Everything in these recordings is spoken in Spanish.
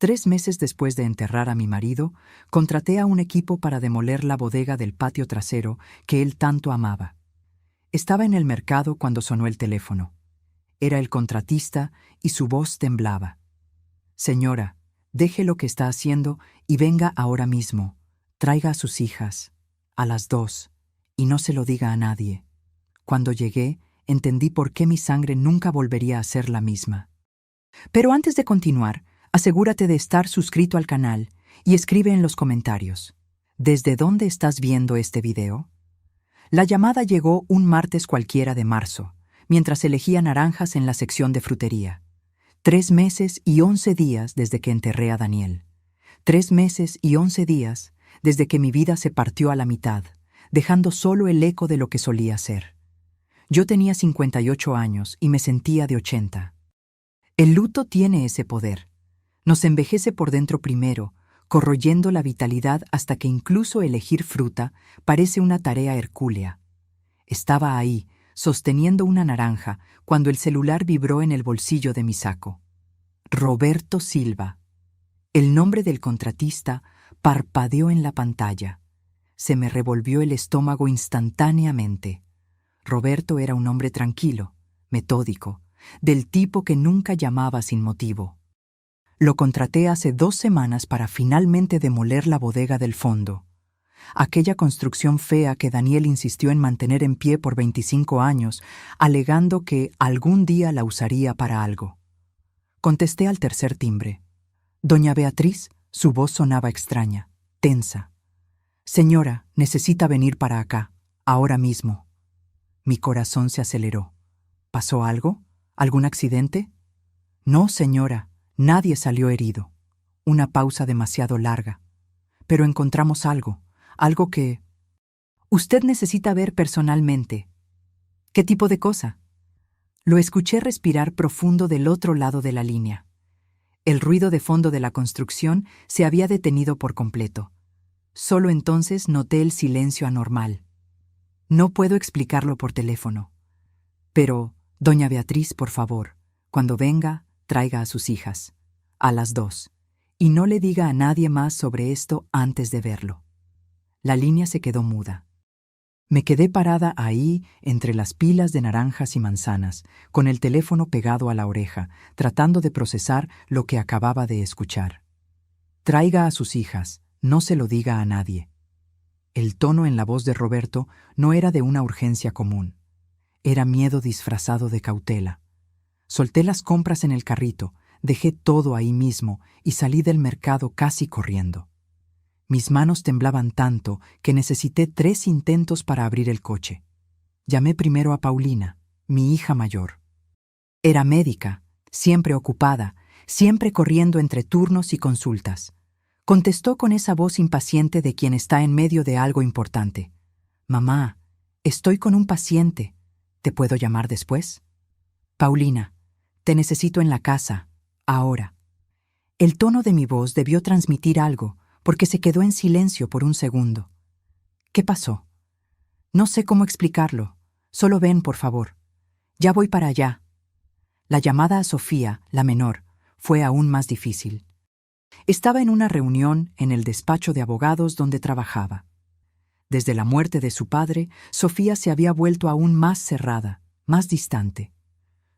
3 meses después de enterrar a mi marido, contraté a un equipo para demoler la bodega del patio trasero que él tanto amaba. Estaba en el mercado cuando sonó el teléfono. Era el contratista y su voz temblaba. «Señora, deje lo que está haciendo y venga ahora mismo. Traiga a sus hijas, a las 2, y no se lo diga a nadie». Cuando llegué, entendí por qué mi sangre nunca volvería a ser la misma. Pero antes de continuar, asegúrate de estar suscrito al canal y escribe en los comentarios: ¿desde dónde estás viendo este video? La llamada llegó un martes cualquiera de marzo, mientras elegía naranjas en la sección de frutería. 3 meses y 11 días desde que enterré a Daniel. 3 meses y 11 días desde que mi vida se partió a la mitad, dejando solo el eco de lo que solía ser. Yo tenía 58 años y me sentía de 80. El luto tiene ese poder. Nos envejece por dentro primero, corroyendo la vitalidad hasta que incluso elegir fruta parece una tarea hercúlea. Estaba ahí, sosteniendo una naranja, cuando el celular vibró en el bolsillo de mi saco. Roberto Silva. El nombre del contratista parpadeó en la pantalla. Se me revolvió el estómago instantáneamente. Roberto era un hombre tranquilo, metódico, del tipo que nunca llamaba sin motivo. Lo contraté hace 2 semanas para finalmente demoler la bodega del fondo. Aquella construcción fea que Daniel insistió en mantener en pie por 25 años, alegando que algún día la usaría para algo. Contesté al tercer timbre. «Doña Beatriz», su voz sonaba extraña, tensa. «Señora, necesita venir para acá, ahora mismo». Mi corazón se aceleró. ¿Pasó algo? ¿Algún accidente? «No, señora, nadie salió herido». Una pausa demasiado larga. «Pero encontramos algo que usted necesita ver personalmente». «¿Qué tipo de cosa?» Lo escuché respirar profundo del otro lado de la línea. El ruido de fondo de la construcción se había detenido por completo. Solo entonces noté el silencio anormal. «No puedo explicarlo por teléfono. Pero, doña Beatriz, por favor, cuando venga, traiga a sus hijas, a las 2, y no le diga a nadie más sobre esto antes de verlo». La línea se quedó muda. Me quedé parada ahí entre las pilas de naranjas y manzanas, con el teléfono pegado a la oreja, tratando de procesar lo que acababa de escuchar. «Traiga a sus hijas, no se lo diga a nadie». El tono en la voz de Roberto no era de una urgencia común. Era miedo disfrazado de cautela. Solté las compras en el carrito, dejé todo ahí mismo y salí del mercado casi corriendo. Mis manos temblaban tanto que necesité 3 intentos para abrir el coche. Llamé primero a Paulina, mi hija mayor. Era médica, siempre ocupada, siempre corriendo entre turnos y consultas. Contestó con esa voz impaciente de quien está en medio de algo importante. «Mamá, estoy con un paciente. ¿Te puedo llamar después?» «Paulina, te necesito en la casa, ahora». El tono de mi voz debió transmitir algo, porque se quedó en silencio por un segundo. «¿Qué pasó?» «No sé cómo explicarlo. Solo ven, por favor. Ya voy para allá». La llamada a Sofía, la menor, fue aún más difícil. Estaba en una reunión en el despacho de abogados donde trabajaba. Desde la muerte de su padre, Sofía se había vuelto aún más cerrada, más distante.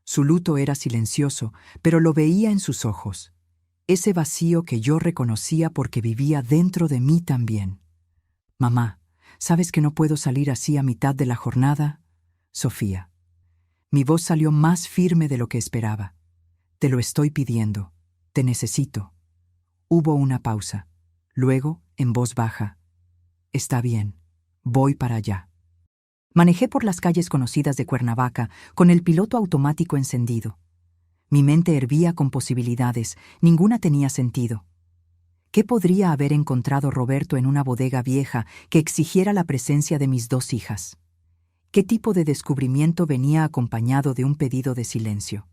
Su luto era silencioso, pero lo veía en sus ojos. Ese vacío que yo reconocía porque vivía dentro de mí también. «Mamá, ¿sabes que no puedo salir así a mitad de la jornada?» «Sofía». Mi voz salió más firme de lo que esperaba. «Te lo estoy pidiendo. Te necesito». Hubo una pausa. Luego, en voz baja: «Está bien, voy para allá». Manejé por las calles conocidas de Cuernavaca con el piloto automático encendido. Mi mente hervía con posibilidades, ninguna tenía sentido. ¿Qué podría haber encontrado Roberto en una bodega vieja que exigiera la presencia de mis 2 hijas? ¿Qué tipo de descubrimiento venía acompañado de un pedido de silencio?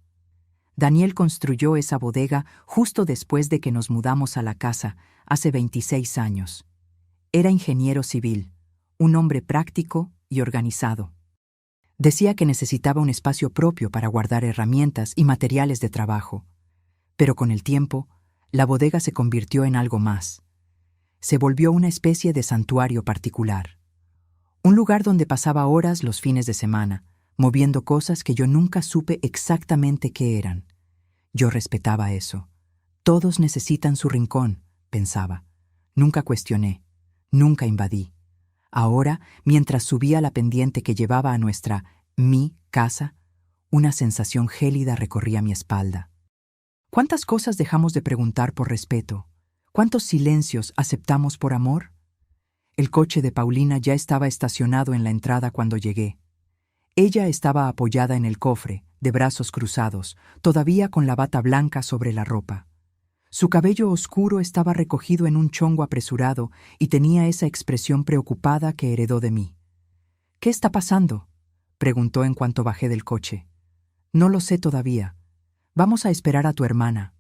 Daniel construyó esa bodega justo después de que nos mudamos a la casa, hace 26 años. Era ingeniero civil, un hombre práctico y organizado. Decía que necesitaba un espacio propio para guardar herramientas y materiales de trabajo. Pero con el tiempo, La bodega se convirtió en algo más. Se volvió una especie de santuario particular. Un lugar donde pasaba horas los fines de semana, moviendo cosas que yo nunca supe exactamente qué eran. Yo respetaba eso. Todos necesitan su rincón, pensaba. Nunca cuestioné, nunca invadí. Ahora, mientras subía la pendiente que llevaba a mi casa, una sensación gélida recorría mi espalda. ¿Cuántas cosas dejamos de preguntar por respeto? ¿Cuántos silencios aceptamos por amor? El coche de Paulina ya estaba estacionado en la entrada cuando llegué. Ella estaba apoyada en el cofre, de brazos cruzados, todavía con la bata blanca sobre la ropa. Su cabello oscuro estaba recogido en un chongo apresurado y tenía esa expresión preocupada que heredó de mí. «¿Qué está pasando?», preguntó en cuanto bajé del coche. «No lo sé todavía. Vamos a esperar a tu hermana».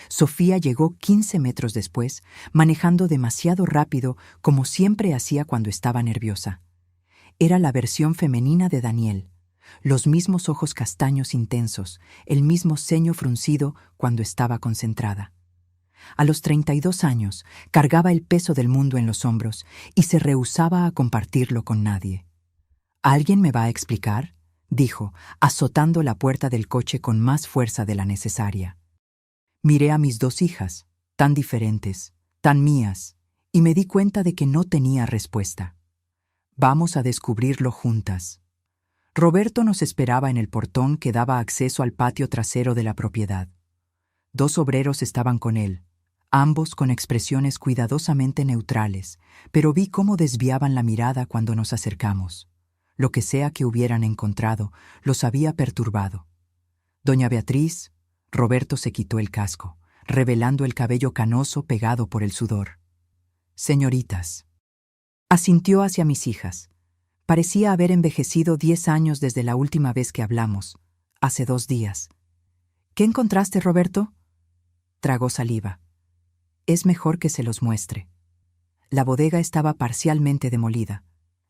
Sofía llegó 15 metros después, manejando demasiado rápido como siempre hacía cuando estaba nerviosa. Era la versión femenina de Daniel. Los mismos ojos castaños intensos, el mismo ceño fruncido cuando estaba concentrada. A los 32 años, cargaba el peso del mundo en los hombros y se rehusaba a compartirlo con nadie. «¿Alguien me va a explicar?», dijo, azotando la puerta del coche con más fuerza de la necesaria. Miré a mis dos hijas, tan diferentes, tan mías, y me di cuenta de que no tenía respuesta. «Vamos a descubrirlo juntas». Roberto nos esperaba en el portón que daba acceso al patio trasero de la propiedad. 2 obreros estaban con él, ambos con expresiones cuidadosamente neutrales, pero vi cómo desviaban la mirada cuando nos acercamos. Lo que sea que hubieran encontrado, los había perturbado. «Doña Beatriz», Roberto se quitó el casco, revelando el cabello canoso pegado por el sudor. «Señoritas». Asintió hacia mis hijas. Parecía haber envejecido 10 años desde la última vez que hablamos, hace 2 días. «¿Qué encontraste, Roberto?». Tragó saliva. «Es mejor que se los muestre». La bodega estaba parcialmente demolida.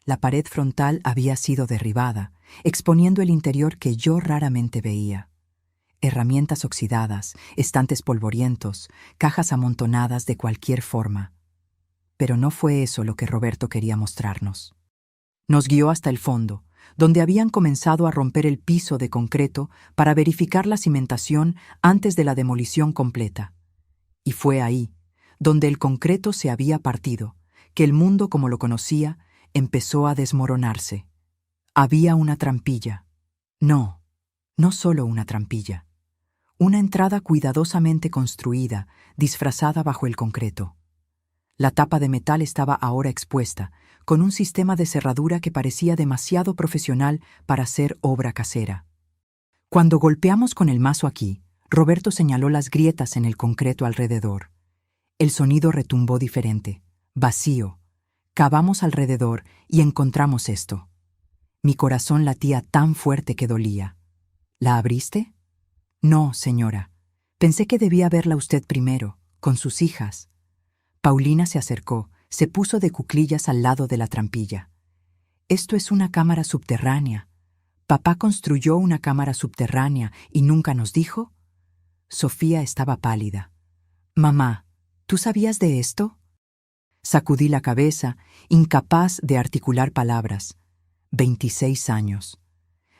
La pared frontal había sido derribada, exponiendo el interior que yo raramente veía. Herramientas oxidadas, estantes polvorientos, cajas amontonadas de cualquier forma. Pero no fue eso lo que Roberto quería mostrarnos. Nos guió hasta el fondo, donde habían comenzado a romper el piso de concreto para verificar la cimentación antes de la demolición completa. Y fue ahí, donde el concreto se había partido, que el mundo como lo conocía empezó a desmoronarse. Había una trampilla. No solo una trampilla. Una entrada cuidadosamente construida, disfrazada bajo el concreto. La tapa de metal estaba ahora expuesta, con un sistema de cerradura que parecía demasiado profesional para ser obra casera. Cuando golpeamos con el mazo aquí, Roberto señaló las grietas en el concreto alrededor. El sonido retumbó diferente, vacío. Cavamos alrededor y encontramos esto. Mi corazón latía tan fuerte que dolía. ¿La abriste? «No, señora. Pensé que debía verla usted primero, con sus hijas». Paulina se acercó, se puso de cuclillas al lado de la trampilla. «Esto es una cámara subterránea. ¿Papá construyó una cámara subterránea y nunca nos dijo?». Sofía estaba pálida. «Mamá, ¿tú sabías de esto?». Sacudí la cabeza, incapaz de articular palabras. 26 años.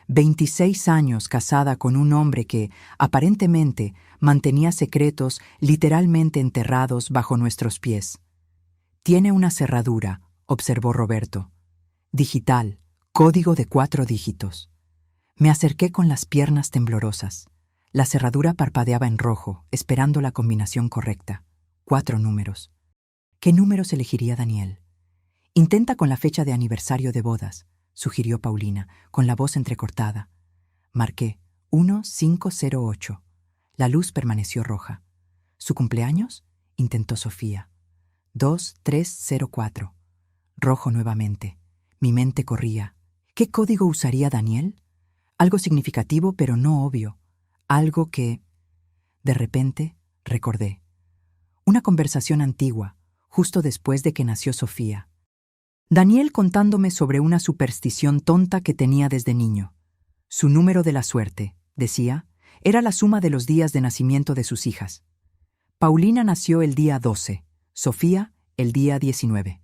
26 años casada con un hombre que, aparentemente, mantenía secretos literalmente enterrados bajo nuestros pies. «Tiene una cerradura», observó Roberto. «Digital, código de 4 dígitos». Me acerqué con las piernas temblorosas. La cerradura parpadeaba en rojo, esperando la combinación correcta. 4 números. ¿Qué números elegiría Daniel? «Intenta con la fecha de aniversario de bodas», sugirió Paulina, con la voz entrecortada. Marqué 1508. La luz permaneció roja. «¿Su cumpleaños?», intentó Sofía. 2304. Rojo nuevamente. Mi mente corría. ¿Qué código usaría Daniel? Algo significativo, pero no obvio. Algo que... De repente, recordé. Una conversación antigua, justo después de que nació Sofía. Daniel contándome sobre una superstición tonta que tenía desde niño. Su número de la suerte, decía, era la suma de los días de nacimiento de sus hijas. Paulina nació el día 12, Sofía el día 19.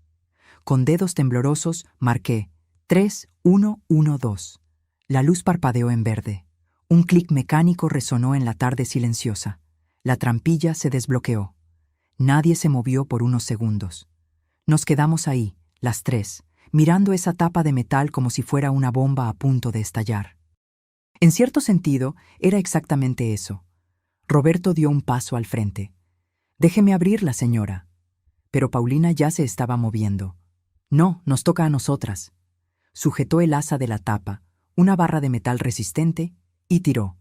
Con dedos temblorosos marqué 3112. La luz parpadeó en verde. Un clic mecánico resonó en la tarde silenciosa. La trampilla se desbloqueó. Nadie se movió por unos segundos. Nos quedamos ahí, las tres, mirando esa tapa de metal como si fuera una bomba a punto de estallar. En cierto sentido, era exactamente eso. Roberto dio un paso al frente. «Déjeme abrirla, señora». Pero Paulina ya se estaba moviendo. «No, nos toca a nosotras». Sujetó el asa de la tapa, una barra de metal resistente, y tiró.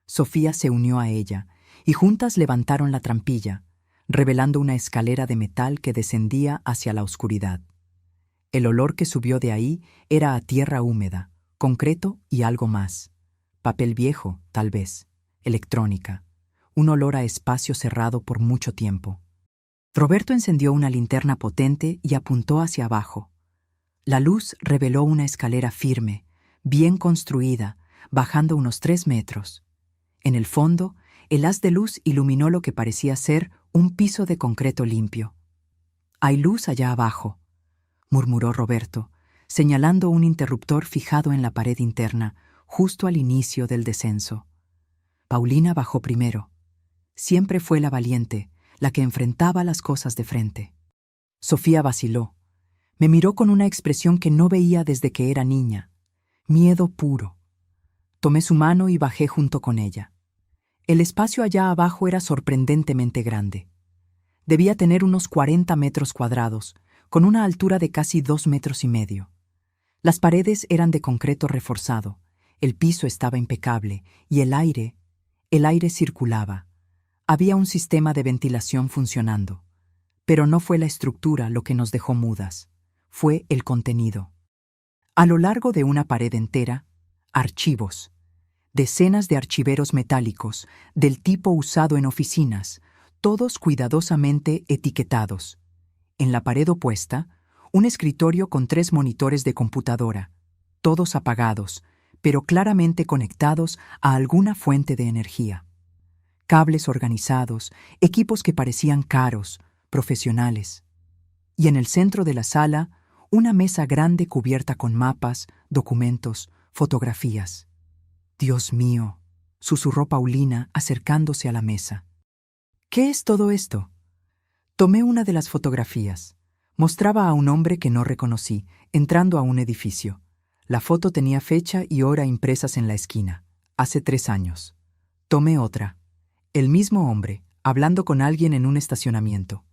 Sofía se unió a ella, y juntas levantaron la trampilla, revelando una escalera de metal que descendía hacia la oscuridad. El olor que subió de ahí era a tierra húmeda, concreto y algo más. Papel viejo, tal vez. Electrónica. Un olor a espacio cerrado por mucho tiempo. Roberto encendió una linterna potente y apuntó hacia abajo. La luz reveló una escalera firme, bien construida, bajando unos 3 metros. En el fondo, el haz de luz iluminó lo que parecía ser un piso de concreto limpio. «Hay luz allá abajo», murmuró Roberto, señalando un interruptor fijado en la pared interna, justo al inicio del descenso. Paulina bajó primero. Siempre fue la valiente, la que enfrentaba las cosas de frente. Sofía vaciló. Me miró con una expresión que no veía desde que era niña. Miedo puro. Tomé su mano y bajé junto con ella. El espacio allá abajo era sorprendentemente grande. Debía tener unos 40 metros cuadrados, con una altura de casi 2,5 metros. Las paredes eran de concreto reforzado, el piso estaba impecable y el aire circulaba. Había un sistema de ventilación funcionando. Pero no fue la estructura lo que nos dejó mudas, fue el contenido. A lo largo de una pared entera, archivos. Decenas de archiveros metálicos, del tipo usado en oficinas, todos cuidadosamente etiquetados. En la pared opuesta, un escritorio con 3 monitores de computadora, todos apagados, pero claramente conectados a alguna fuente de energía. Cables organizados, equipos que parecían caros, profesionales. Y en el centro de la sala, una mesa grande cubierta con mapas, documentos, fotografías. «Dios mío», susurró Paulina acercándose a la mesa. «¿Qué es todo esto?» Tomé una de las fotografías. Mostraba a un hombre que no reconocí, entrando a un edificio. La foto tenía fecha y hora impresas en la esquina. Hace 3 años. Tomé otra. El mismo hombre, hablando con alguien en un estacionamiento.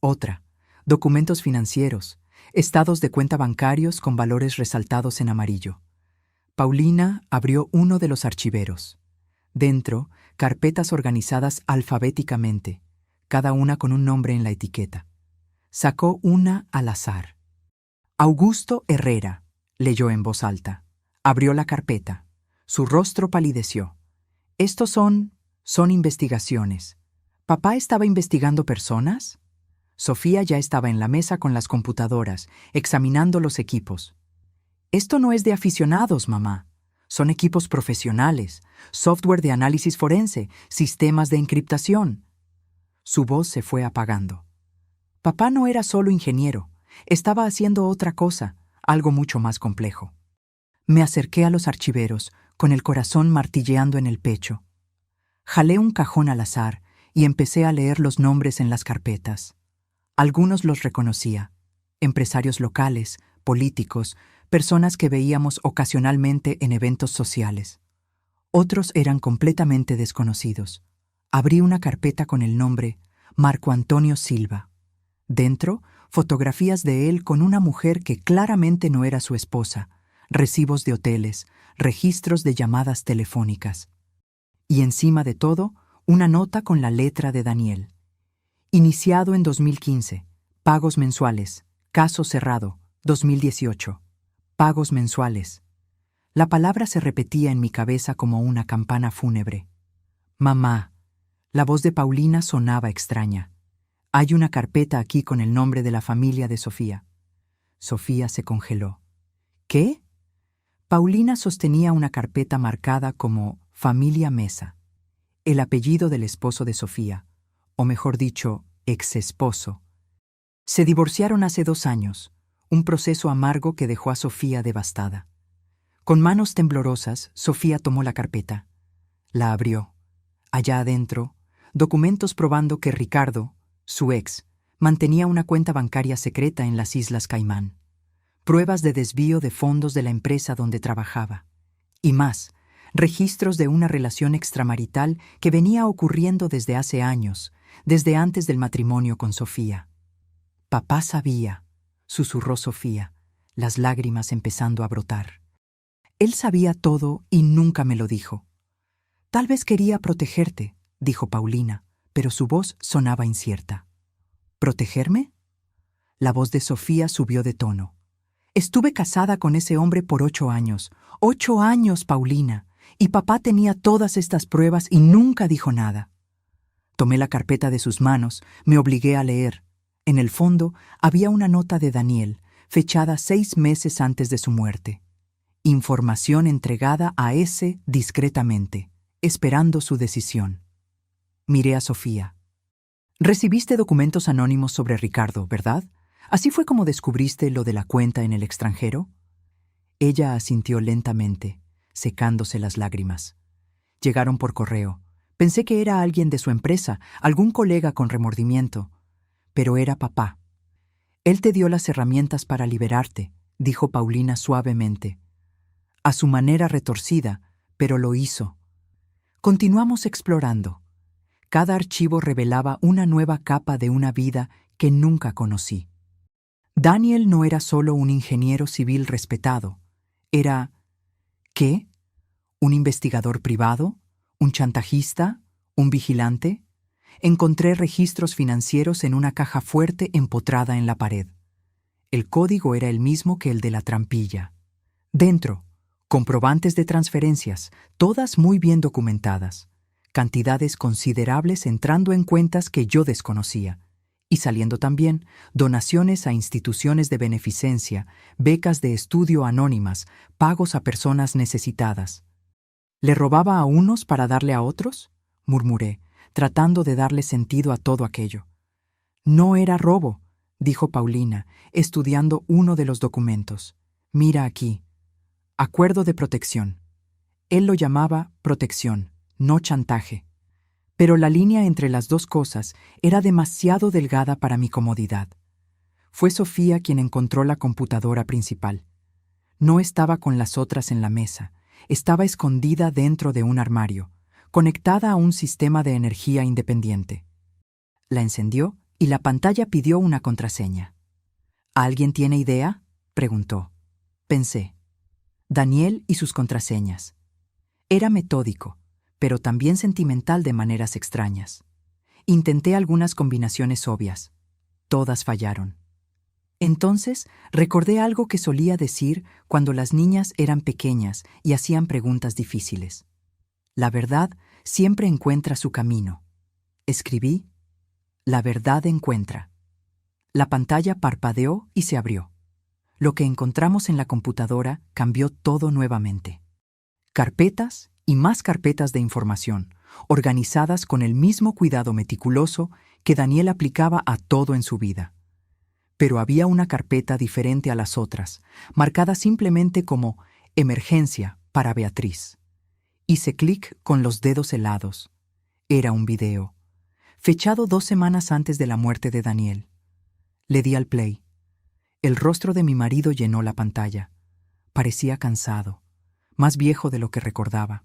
Otra. Documentos financieros. Estados de cuenta bancarios con valores resaltados en amarillo. Paulina abrió uno de los archiveros. Dentro, carpetas organizadas alfabéticamente, cada una con un nombre en la etiqueta. Sacó una al azar. «Augusto Herrera», leyó en voz alta. Abrió la carpeta. Su rostro palideció. «Estos son investigaciones. ¿Papá estaba investigando personas?» Sofía ya estaba en la mesa con las computadoras, examinando los equipos. «Esto no es de aficionados, mamá. Son equipos profesionales, software de análisis forense, sistemas de encriptación». Su voz se fue apagando. Papá no era solo ingeniero, estaba haciendo otra cosa, algo mucho más complejo. Me acerqué a los archiveros, con el corazón martilleando en el pecho. Jalé un cajón al azar y empecé a leer los nombres en las carpetas. Algunos los reconocía: empresarios locales, políticos, personas que veíamos ocasionalmente en eventos sociales. Otros eran completamente desconocidos. Abrí una carpeta con el nombre Marco Antonio Silva. Dentro, fotografías de él con una mujer que claramente no era su esposa, recibos de hoteles, registros de llamadas telefónicas. Y encima de todo, una nota con la letra de Daniel. Iniciado en 2015. Pagos mensuales. Caso cerrado. 2018. Pagos mensuales. La palabra se repetía en mi cabeza como una campana fúnebre. «Mamá». La voz de Paulina sonaba extraña. «Hay una carpeta aquí con el nombre de la familia de Sofía». Sofía se congeló. «¿Qué?» Paulina sostenía una carpeta marcada como Familia Mesa, el apellido del esposo de Sofía, o mejor dicho, ex esposo. Se divorciaron hace 2 años, un proceso amargo que dejó a Sofía devastada. Con manos temblorosas, Sofía tomó la carpeta. La abrió. Allá adentro, documentos probando que Ricardo, su ex, mantenía una cuenta bancaria secreta en las Islas Caimán. Pruebas de desvío de fondos de la empresa donde trabajaba. Y más, registros de una relación extramarital que venía ocurriendo desde hace años, desde antes del matrimonio con Sofía. «Papá sabía», susurró Sofía, las lágrimas empezando a brotar. «Él sabía todo y nunca me lo dijo». «Tal vez quería protegerte», dijo Paulina, pero su voz sonaba incierta. «¿Protegerme?». La voz de Sofía subió de tono. «Estuve casada con ese hombre por 8 años. 8 años, Paulina. Y papá tenía todas estas pruebas y nunca dijo nada». Tomé la carpeta de sus manos, me obligué a leer. En el fondo había una nota de Daniel, fechada 6 meses antes de su muerte. Información entregada a ese discretamente, esperando su decisión. Miré a Sofía. «Recibiste documentos anónimos sobre Ricardo, ¿verdad? ¿Así fue como descubriste lo de la cuenta en el extranjero?». Ella asintió lentamente, secándose las lágrimas. «Llegaron por correo. Pensé que era alguien de su empresa, algún colega con remordimiento. Pero era papá. Él te dio las herramientas para liberarte», dijo Paulina suavemente. A su manera retorcida, pero lo hizo. Continuamos explorando. Cada archivo revelaba una nueva capa de una vida que nunca conocí. Daniel no era solo un ingeniero civil respetado. Era... ¿qué? ¿Un investigador privado? ¿Un chantajista? ¿Un vigilante? Encontré registros financieros en una caja fuerte empotrada en la pared. El código era el mismo que el de la trampilla. Dentro, comprobantes de transferencias, todas muy bien documentadas. Cantidades considerables entrando en cuentas que yo desconocía. Y saliendo también, donaciones a instituciones de beneficencia, becas de estudio anónimas, pagos a personas necesitadas. ¿Le robaba a unos para darle a otros?, murmuré, tratando de darle sentido a todo aquello. «No era robo», dijo Paulina, estudiando uno de los documentos. «Mira aquí. Acuerdo de protección». Él lo llamaba protección, no chantaje. Pero la línea entre las dos cosas era demasiado delgada para mi comodidad. Fue Sofía quien encontró la computadora principal. No estaba con las otras en la mesa, estaba escondida dentro de un armario, conectada a un sistema de energía independiente. La encendió y la pantalla pidió una contraseña. «¿Alguien tiene idea?», preguntó. Pensé. Daniel y sus contraseñas. Era metódico, pero también sentimental de maneras extrañas. Intenté algunas combinaciones obvias. Todas fallaron. Entonces recordé algo que solía decir cuando las niñas eran pequeñas y hacían preguntas difíciles. La verdad siempre encuentra su camino. Escribí: «La verdad encuentra». La pantalla parpadeó y se abrió. Lo que encontramos en la computadora cambió todo nuevamente. Carpetas y más carpetas de información, organizadas con el mismo cuidado meticuloso que Daniel aplicaba a todo en su vida. Pero había una carpeta diferente a las otras, marcada simplemente como «Emergencia para Beatriz». Hice clic con los dedos helados. Era un video, fechado 2 semanas antes de la muerte de Daniel. Le di al play. El rostro de mi marido llenó la pantalla. Parecía cansado, más viejo de lo que recordaba.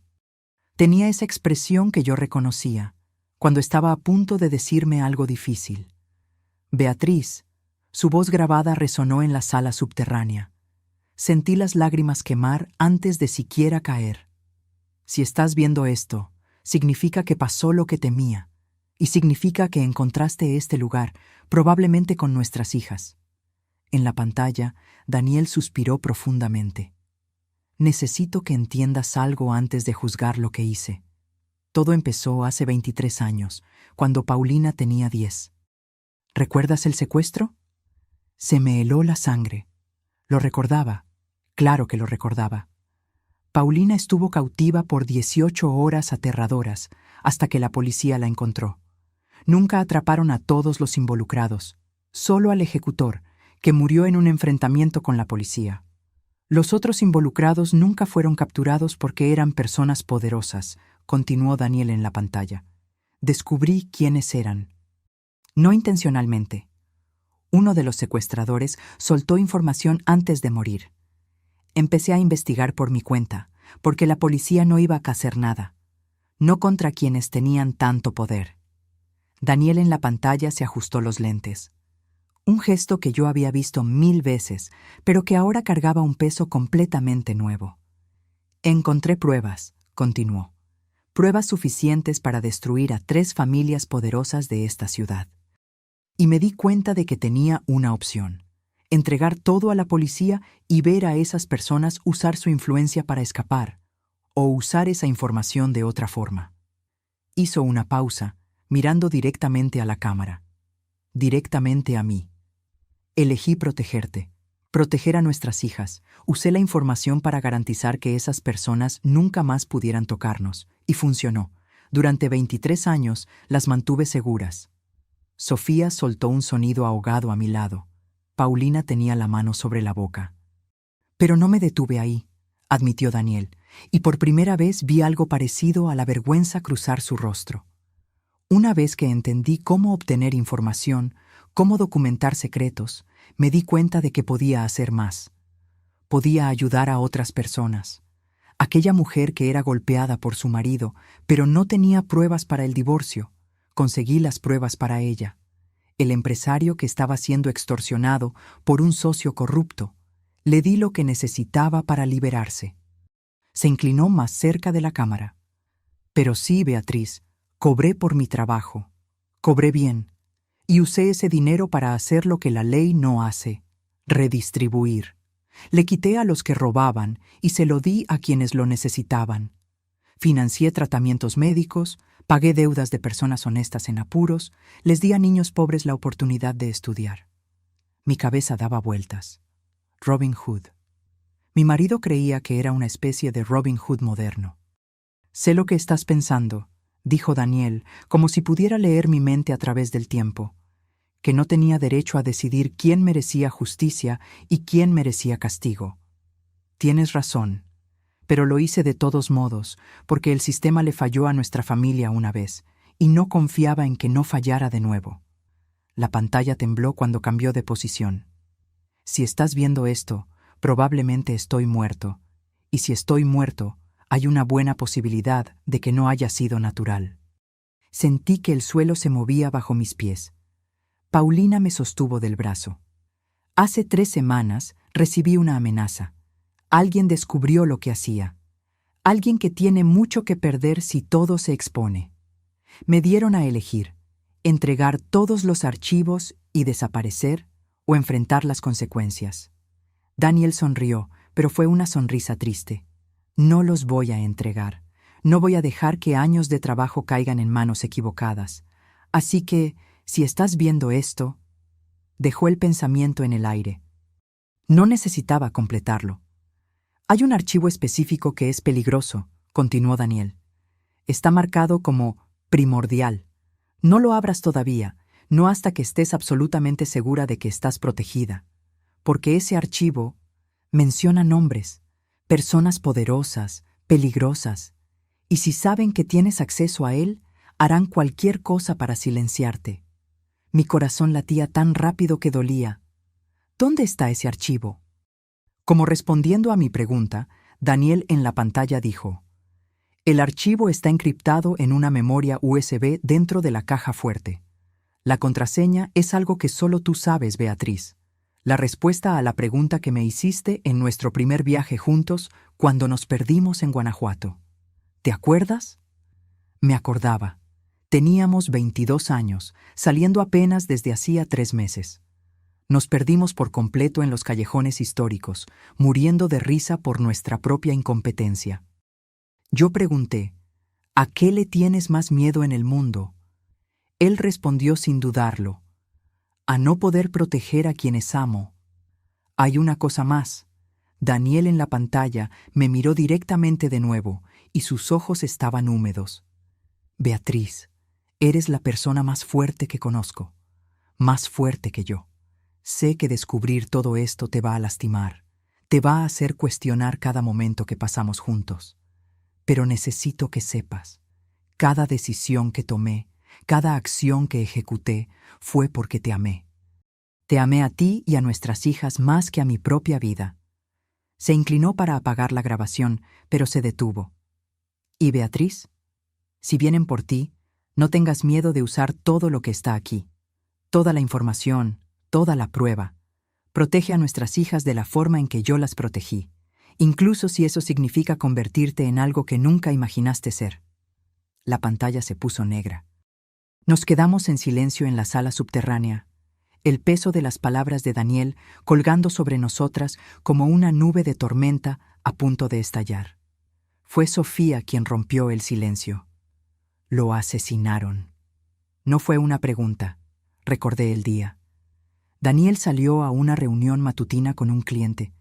Tenía esa expresión que yo reconocía, cuando estaba a punto de decirme algo difícil. «Beatriz», su voz grabada resonó en la sala subterránea. Sentí las lágrimas quemar antes de siquiera caer. «Si estás viendo esto, significa que pasó lo que temía, y significa que encontraste este lugar, probablemente con nuestras hijas». En la pantalla, Daniel suspiró profundamente. «Necesito que entiendas algo antes de juzgar lo que hice. Todo empezó hace 23 años, cuando Paulina tenía 10. ¿Recuerdas el secuestro?». Se me heló la sangre. Lo recordaba. Claro que lo recordaba. Paulina estuvo cautiva por 18 horas aterradoras hasta que la policía la encontró. Nunca atraparon a todos los involucrados, solo al ejecutor, que murió en un enfrentamiento con la policía. Los otros involucrados nunca fueron capturados porque eran personas poderosas, continuó Daniel en la pantalla. Descubrí quiénes eran. No intencionalmente. Uno de los secuestradores soltó información antes de morir. Empecé a investigar por mi cuenta, porque la policía no iba a hacer nada. No contra quienes tenían tanto poder. Daniel en la pantalla se ajustó los lentes. Un gesto que yo había visto 1000 veces, pero que ahora cargaba un peso completamente nuevo. Encontré pruebas, continuó. Pruebas suficientes para destruir a 3 familias poderosas de esta ciudad. Y me di cuenta de que tenía una opción: entregar todo a la policía y ver a esas personas usar su influencia para escapar, o usar esa información de otra forma. Hizo una pausa, mirando directamente a la cámara. Directamente a mí. Elegí protegerte, proteger a nuestras hijas. Usé la información para garantizar que esas personas nunca más pudieran tocarnos, y funcionó. Durante 23 años las mantuve seguras. Sofía soltó un sonido ahogado a mi lado. Paulina tenía la mano sobre la boca. Pero no me detuve ahí, admitió Daniel, y por primera vez vi algo parecido a la vergüenza cruzar su rostro. Una vez que entendí cómo obtener información, cómo documentar secretos, me di cuenta de que podía hacer más. Podía ayudar a otras personas. Aquella mujer que era golpeada por su marido, pero no tenía pruebas para el divorcio. Conseguí las pruebas para ella. El empresario que estaba siendo extorsionado por un socio corrupto. Le di lo que necesitaba para liberarse. Se inclinó más cerca de la cámara. Pero sí, Beatriz, cobré por mi trabajo. Cobré bien. Y usé ese dinero para hacer lo que la ley no hace: redistribuir. Le quité a los que robaban y se lo di a quienes lo necesitaban. Financié tratamientos médicos, pagué deudas de personas honestas en apuros, les di a niños pobres la oportunidad de estudiar. Mi cabeza daba vueltas. Robin Hood. Mi marido creía que era una especie de Robin Hood moderno. Sé lo que estás pensando, dijo Daniel, como si pudiera leer mi mente a través del tiempo, que no tenía derecho a decidir quién merecía justicia y quién merecía castigo. Tienes razón, pero lo hice de todos modos, porque el sistema le falló a nuestra familia una vez, y no confiaba en que no fallara de nuevo. La pantalla tembló cuando cambió de posición. Si estás viendo esto, probablemente estoy muerto, y si estoy muerto, hay una buena posibilidad de que no haya sido natural. Sentí que el suelo se movía bajo mis pies. Paulina me sostuvo del brazo. Hace 3 semanas recibí una amenaza. Alguien descubrió lo que hacía. Alguien que tiene mucho que perder si todo se expone. Me dieron a elegir: entregar todos los archivos y desaparecer, o enfrentar las consecuencias. Daniel sonrió, pero fue una sonrisa triste. No los voy a entregar. No voy a dejar que años de trabajo caigan en manos equivocadas. Así que, si estás viendo esto... Dejó el pensamiento en el aire. No necesitaba completarlo. Hay un archivo específico que es peligroso, continuó Daniel. Está marcado como primordial. No lo abras todavía, no hasta que estés absolutamente segura de que estás protegida. Porque ese archivo menciona nombres, personas poderosas, peligrosas, y si saben que tienes acceso a él, harán cualquier cosa para silenciarte. Mi corazón latía tan rápido que dolía. ¿Dónde está ese archivo? Como respondiendo a mi pregunta, Daniel en la pantalla dijo: el archivo está encriptado en una memoria USB dentro de la caja fuerte. La contraseña es algo que solo tú sabes, Beatriz. La respuesta a la pregunta que me hiciste en nuestro primer viaje juntos cuando nos perdimos en Guanajuato. ¿Te acuerdas? Me acordaba. Teníamos 22 años, saliendo apenas desde hacía 3 meses. Nos perdimos por completo en los callejones históricos, muriendo de risa por nuestra propia incompetencia. Yo pregunté: ¿a qué le tienes más miedo en el mundo? Él respondió sin dudarlo: a no poder proteger a quienes amo. Hay una cosa más. Daniel en la pantalla me miró directamente de nuevo, y sus ojos estaban húmedos. Beatriz, Eres la persona más fuerte que conozco, más fuerte que yo. Sé que descubrir todo esto te va a lastimar, te va a hacer cuestionar cada momento que pasamos juntos. Pero necesito que sepas, cada decisión que tomé, cada acción que ejecuté, fue porque te amé. Te amé a ti y a nuestras hijas más que a mi propia vida. Se inclinó para apagar la grabación, pero se detuvo. ¿Y Beatriz? Si vienen por ti, no tengas miedo de usar todo lo que está aquí, toda la información, toda la prueba. Protege a nuestras hijas de la forma en que yo las protegí, incluso si eso significa convertirte en algo que nunca imaginaste ser. La pantalla se puso negra. Nos quedamos en silencio en la sala subterránea, el peso de las palabras de Daniel colgando sobre nosotras como una nube de tormenta a punto de estallar. Fue Sofía quien rompió el silencio. Lo asesinaron. No fue una pregunta. Recordé el día. Daniel salió a una reunión matutina con un cliente.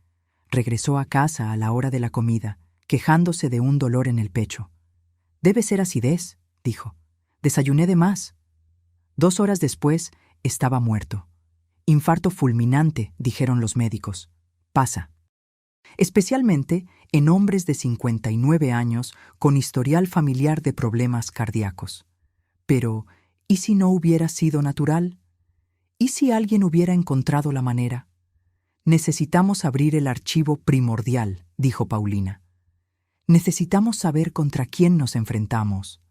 Regresó a casa a la hora de la comida, quejándose de un dolor en el pecho. «Debe ser acidez», dijo. «Desayuné de más». 2 horas después, estaba muerto. «Infarto fulminante», dijeron los médicos. «Pasa». Especialmente en hombres de 59 años con historial familiar de problemas cardíacos. Pero, ¿y si no hubiera sido natural? ¿Y si alguien hubiera encontrado la manera? Necesitamos abrir el archivo primordial, dijo Paulina. Necesitamos saber contra quién nos enfrentamos.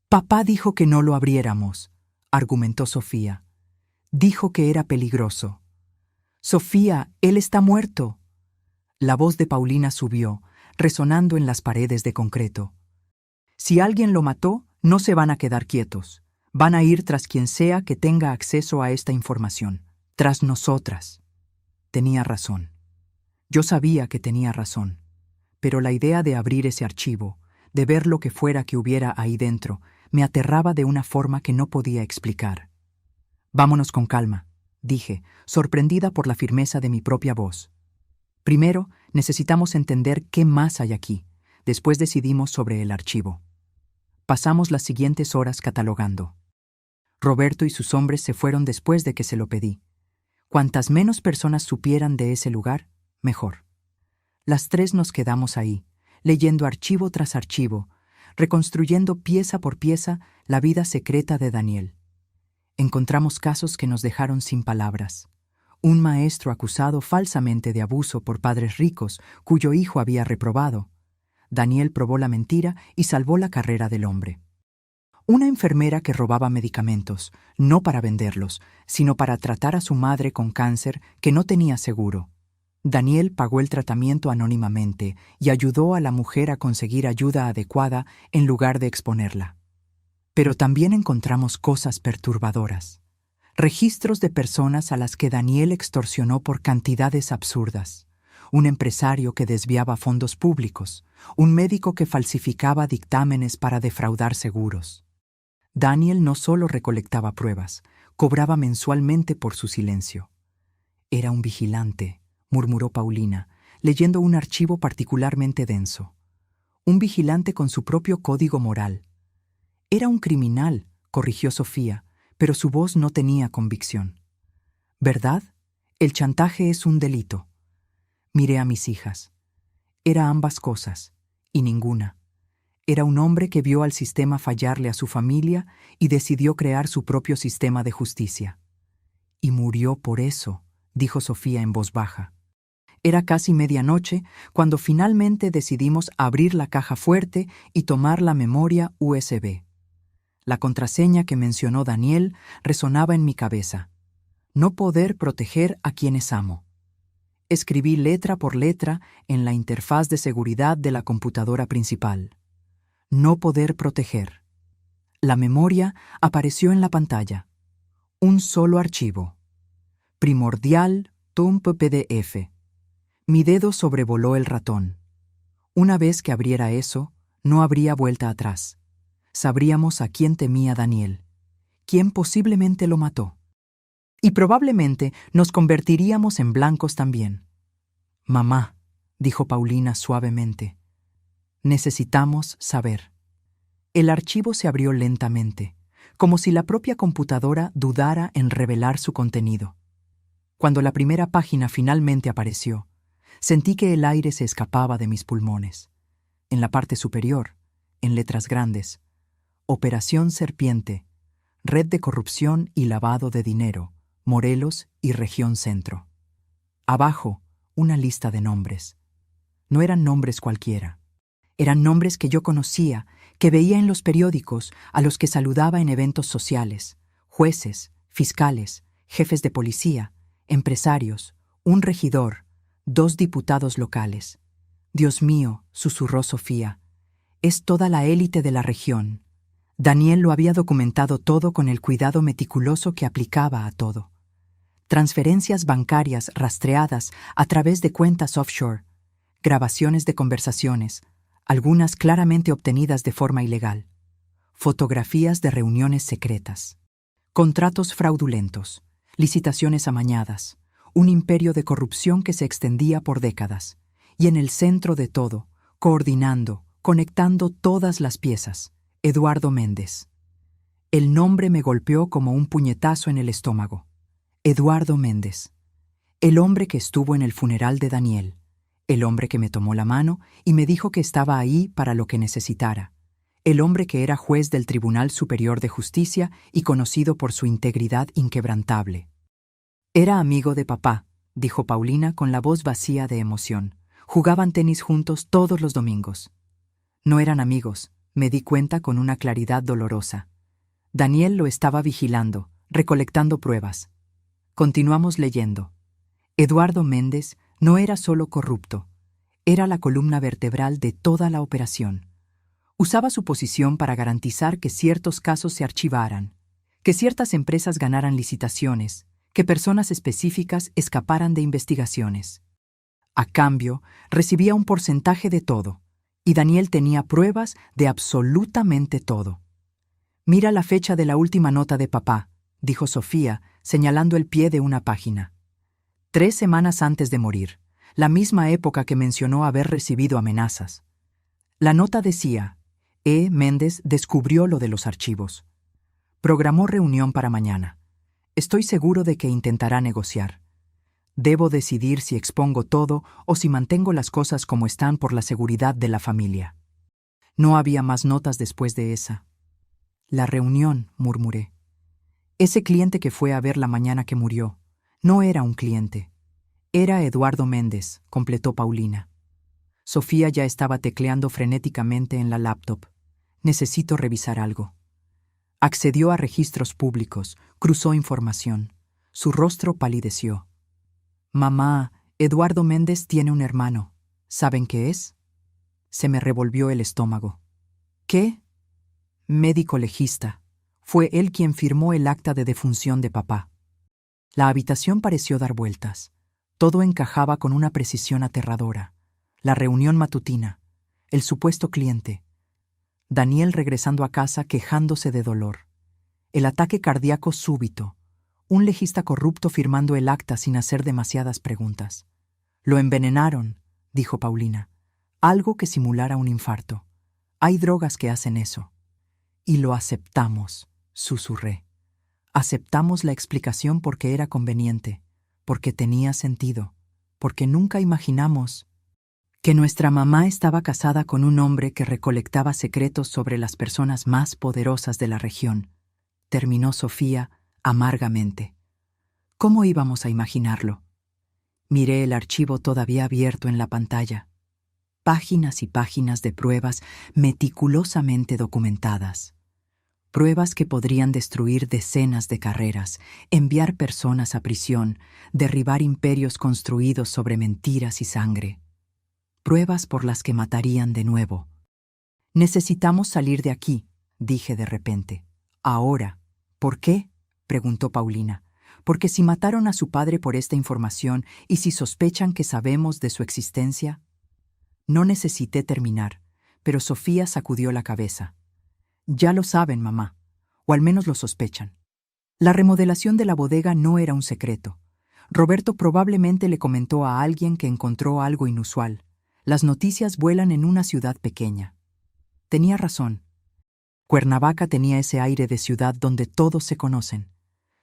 Papá dijo que no lo abriéramos, argumentó Sofía. Dijo que era peligroso. Sofía, él está muerto. La voz de Paulina subió, resonando en las paredes de concreto. Si alguien lo mató, no se van a quedar quietos. Van a ir tras quien sea que tenga acceso a esta información. Tras nosotras. Tenía razón. Yo sabía que tenía razón. Pero la idea de abrir ese archivo, de ver lo que fuera que hubiera ahí dentro, me aterraba de una forma que no podía explicar. «Vámonos con calma», dije, sorprendida por la firmeza de mi propia voz. «Primero, necesitamos entender qué más hay aquí. Después decidimos sobre el archivo». Pasamos las siguientes horas catalogando. Roberto y sus hombres se fueron después de que se lo pedí. Cuantas menos personas supieran de ese lugar, mejor. Las 3 nos quedamos ahí, leyendo archivo tras archivo, reconstruyendo pieza por pieza la vida secreta de Daniel. Encontramos casos que nos dejaron sin palabras. Un maestro acusado falsamente de abuso por padres ricos, cuyo hijo había reprobado. Daniel probó la mentira y salvó la carrera del hombre. Una enfermera que robaba medicamentos, no para venderlos, sino para tratar a su madre con cáncer que no tenía seguro. Daniel pagó el tratamiento anónimamente y ayudó a la mujer a conseguir ayuda adecuada en lugar de exponerla. Pero también encontramos cosas perturbadoras. Registros de personas a las que Daniel extorsionó por cantidades absurdas. Un empresario que desviaba fondos públicos. Un médico que falsificaba dictámenes para defraudar seguros. Daniel no solo recolectaba pruebas, cobraba mensualmente por su silencio. «Era un vigilante», murmuró Paulina, leyendo un archivo particularmente denso. «Un vigilante con su propio código moral». «Era un criminal», corrigió Sofía, pero su voz no tenía convicción. «¿Verdad? El chantaje es un delito». Miré a mis hijas. Era ambas cosas, y ninguna. Era un hombre que vio al sistema fallarle a su familia y decidió crear su propio sistema de justicia. «Y murió por eso», dijo Sofía en voz baja. Era casi medianoche cuando finalmente decidimos abrir la caja fuerte y tomar la memoria USB. La contraseña que mencionó Daniel resonaba en mi cabeza. No poder proteger a quienes amo. Escribí letra por letra en la interfaz de seguridad de la computadora principal. No poder proteger. La memoria apareció en la pantalla. Un solo archivo. Primordial Dump PDF. Mi dedo sobrevoló el ratón. Una vez que abriera eso, no habría vuelta atrás. Sabríamos a quién temía Daniel, quién posiblemente lo mató. Y probablemente nos convertiríamos en blancos también. «Mamá», dijo Paulina suavemente, «necesitamos saber». El archivo se abrió lentamente. como si la propia computadora dudara en revelar su contenido. Cuando la primera página finalmente apareció, sentí que el aire se escapaba de mis pulmones. En la parte superior, en letras grandes, Operación Serpiente, Red de Corrupción y Lavado de Dinero, Morelos y Región Centro. Abajo, una lista de nombres. No eran nombres cualquiera. Eran nombres que yo conocía, que veía en los periódicos, a los que saludaba en eventos sociales: jueces, fiscales, jefes de policía, empresarios, un regidor, 2 diputados locales. Dios mío, susurró Sofía, es toda la élite de la región. Daniel lo había documentado todo con el cuidado meticuloso que aplicaba a todo. Transferencias bancarias rastreadas a través de cuentas offshore, grabaciones de conversaciones, algunas claramente obtenidas de forma ilegal, fotografías de reuniones secretas, contratos fraudulentos, licitaciones amañadas, un imperio de corrupción que se extendía por décadas, y en el centro de todo, coordinando, conectando todas las piezas, Eduardo Méndez. El nombre me golpeó como un puñetazo en el estómago. Eduardo Méndez, el hombre que estuvo en el funeral de Daniel, el hombre que me tomó la mano y me dijo que estaba ahí para lo que necesitara, el hombre que era juez del Tribunal Superior de Justicia y conocido por su integridad inquebrantable. Era amigo de papá, dijo Paulina con la voz vacía de emoción. Jugaban tenis juntos todos los domingos. No eran amigos, me di cuenta con una claridad dolorosa. Daniel lo estaba vigilando, recolectando pruebas. Continuamos leyendo. Eduardo Méndez no era solo corrupto, era la columna vertebral de toda la operación. Usaba su posición para garantizar que ciertos casos se archivaran, que ciertas empresas ganaran licitaciones, que personas específicas escaparan de investigaciones. A cambio, recibía un porcentaje de todo, y Daniel tenía pruebas de absolutamente todo. Mira la fecha de la última nota de papá, dijo Sofía, señalando el pie de una página. 3 semanas antes de morir, la misma época que mencionó haber recibido amenazas. La nota decía: Méndez descubrió lo de los archivos. Programó reunión para mañana. Estoy seguro de que intentará negociar. Debo decidir si expongo todo o si mantengo las cosas como están por la seguridad de la familia. No había más notas después de esa. La reunión, murmuré. Ese cliente que fue a ver la mañana que murió, no era un cliente. Era Eduardo Méndez, completó Paulina. Sofía ya estaba tecleando frenéticamente en la laptop. Necesito revisar algo. Accedió a registros públicos, cruzó información. Su rostro palideció. Mamá, Eduardo Méndez tiene un hermano. ¿Saben qué es? Se me revolvió el estómago. ¿Qué? Médico legista. Fue él quien firmó el acta de defunción de papá. La habitación pareció dar vueltas. Todo encajaba con una precisión aterradora. La reunión matutina, el supuesto cliente, Daniel regresando a casa quejándose de dolor, el ataque cardíaco súbito, un legista corrupto firmando el acta sin hacer demasiadas preguntas. Lo envenenaron, dijo Paulina, algo que simulara un infarto. Hay drogas que hacen eso. Y lo aceptamos, susurré. Aceptamos la explicación porque era conveniente, porque tenía sentido, porque nunca imaginamos que nuestra mamá estaba casada con un hombre que recolectaba secretos sobre las personas más poderosas de la región, terminó Sofía amargamente. ¿Cómo íbamos a imaginarlo? Miré el archivo todavía abierto en la pantalla. Páginas y páginas de pruebas meticulosamente documentadas. Pruebas que podrían destruir decenas de carreras, enviar personas a prisión, derribar imperios construidos sobre mentiras y sangre. Pruebas por las que matarían de nuevo. Necesitamos salir de aquí, dije de repente. Ahora. ¿Por qué? Preguntó Paulina. Porque si mataron a su padre por esta información y si sospechan que sabemos de su existencia. No necesité terminar, pero Sofía sacudió la cabeza. Ya lo saben, mamá, o al menos lo sospechan. La remodelación de la bodega no era un secreto. Roberto probablemente le comentó a alguien que encontró algo inusual. Las noticias vuelan en una ciudad pequeña. Tenía razón. Cuernavaca tenía ese aire de ciudad donde todos se conocen.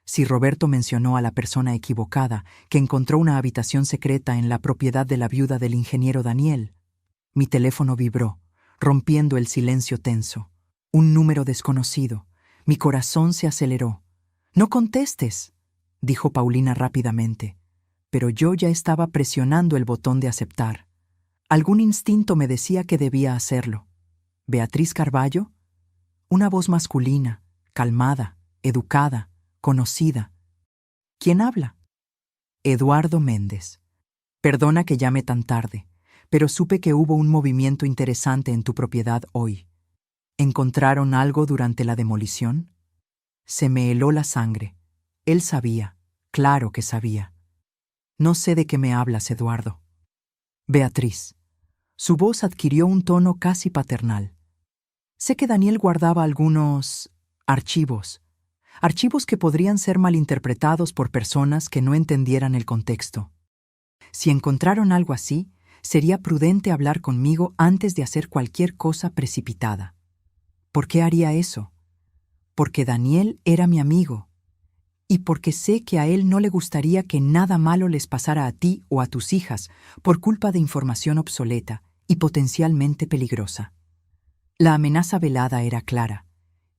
Si Roberto mencionó a la persona equivocada que encontró una habitación secreta en la propiedad de la viuda del ingeniero Daniel, mi teléfono vibró, rompiendo el silencio tenso. Un número desconocido. Mi corazón se aceleró. «No contestes», dijo Paulina rápidamente, pero yo ya estaba presionando el botón de aceptar. Algún instinto me decía que debía hacerlo. ¿Beatriz Carballo? Una voz masculina, calmada, educada, conocida. ¿Quién habla? Eduardo Méndez. Perdona que llame tan tarde, pero supe que hubo un movimiento interesante en tu propiedad hoy. ¿Encontraron algo durante la demolición? Se me heló la sangre. Él sabía, claro que sabía. No sé de qué me hablas, Eduardo. Beatriz. Su voz adquirió un tono casi paternal. Sé que Daniel guardaba algunos archivos que podrían ser malinterpretados por personas que no entendieran el contexto. Si encontraron algo así, sería prudente hablar conmigo antes de hacer cualquier cosa precipitada. ¿Por qué haría eso? Porque Daniel era mi amigo, y porque sé que a él no le gustaría que nada malo les pasara a ti o a tus hijas por culpa de información obsoleta y potencialmente peligrosa. La amenaza velada era clara.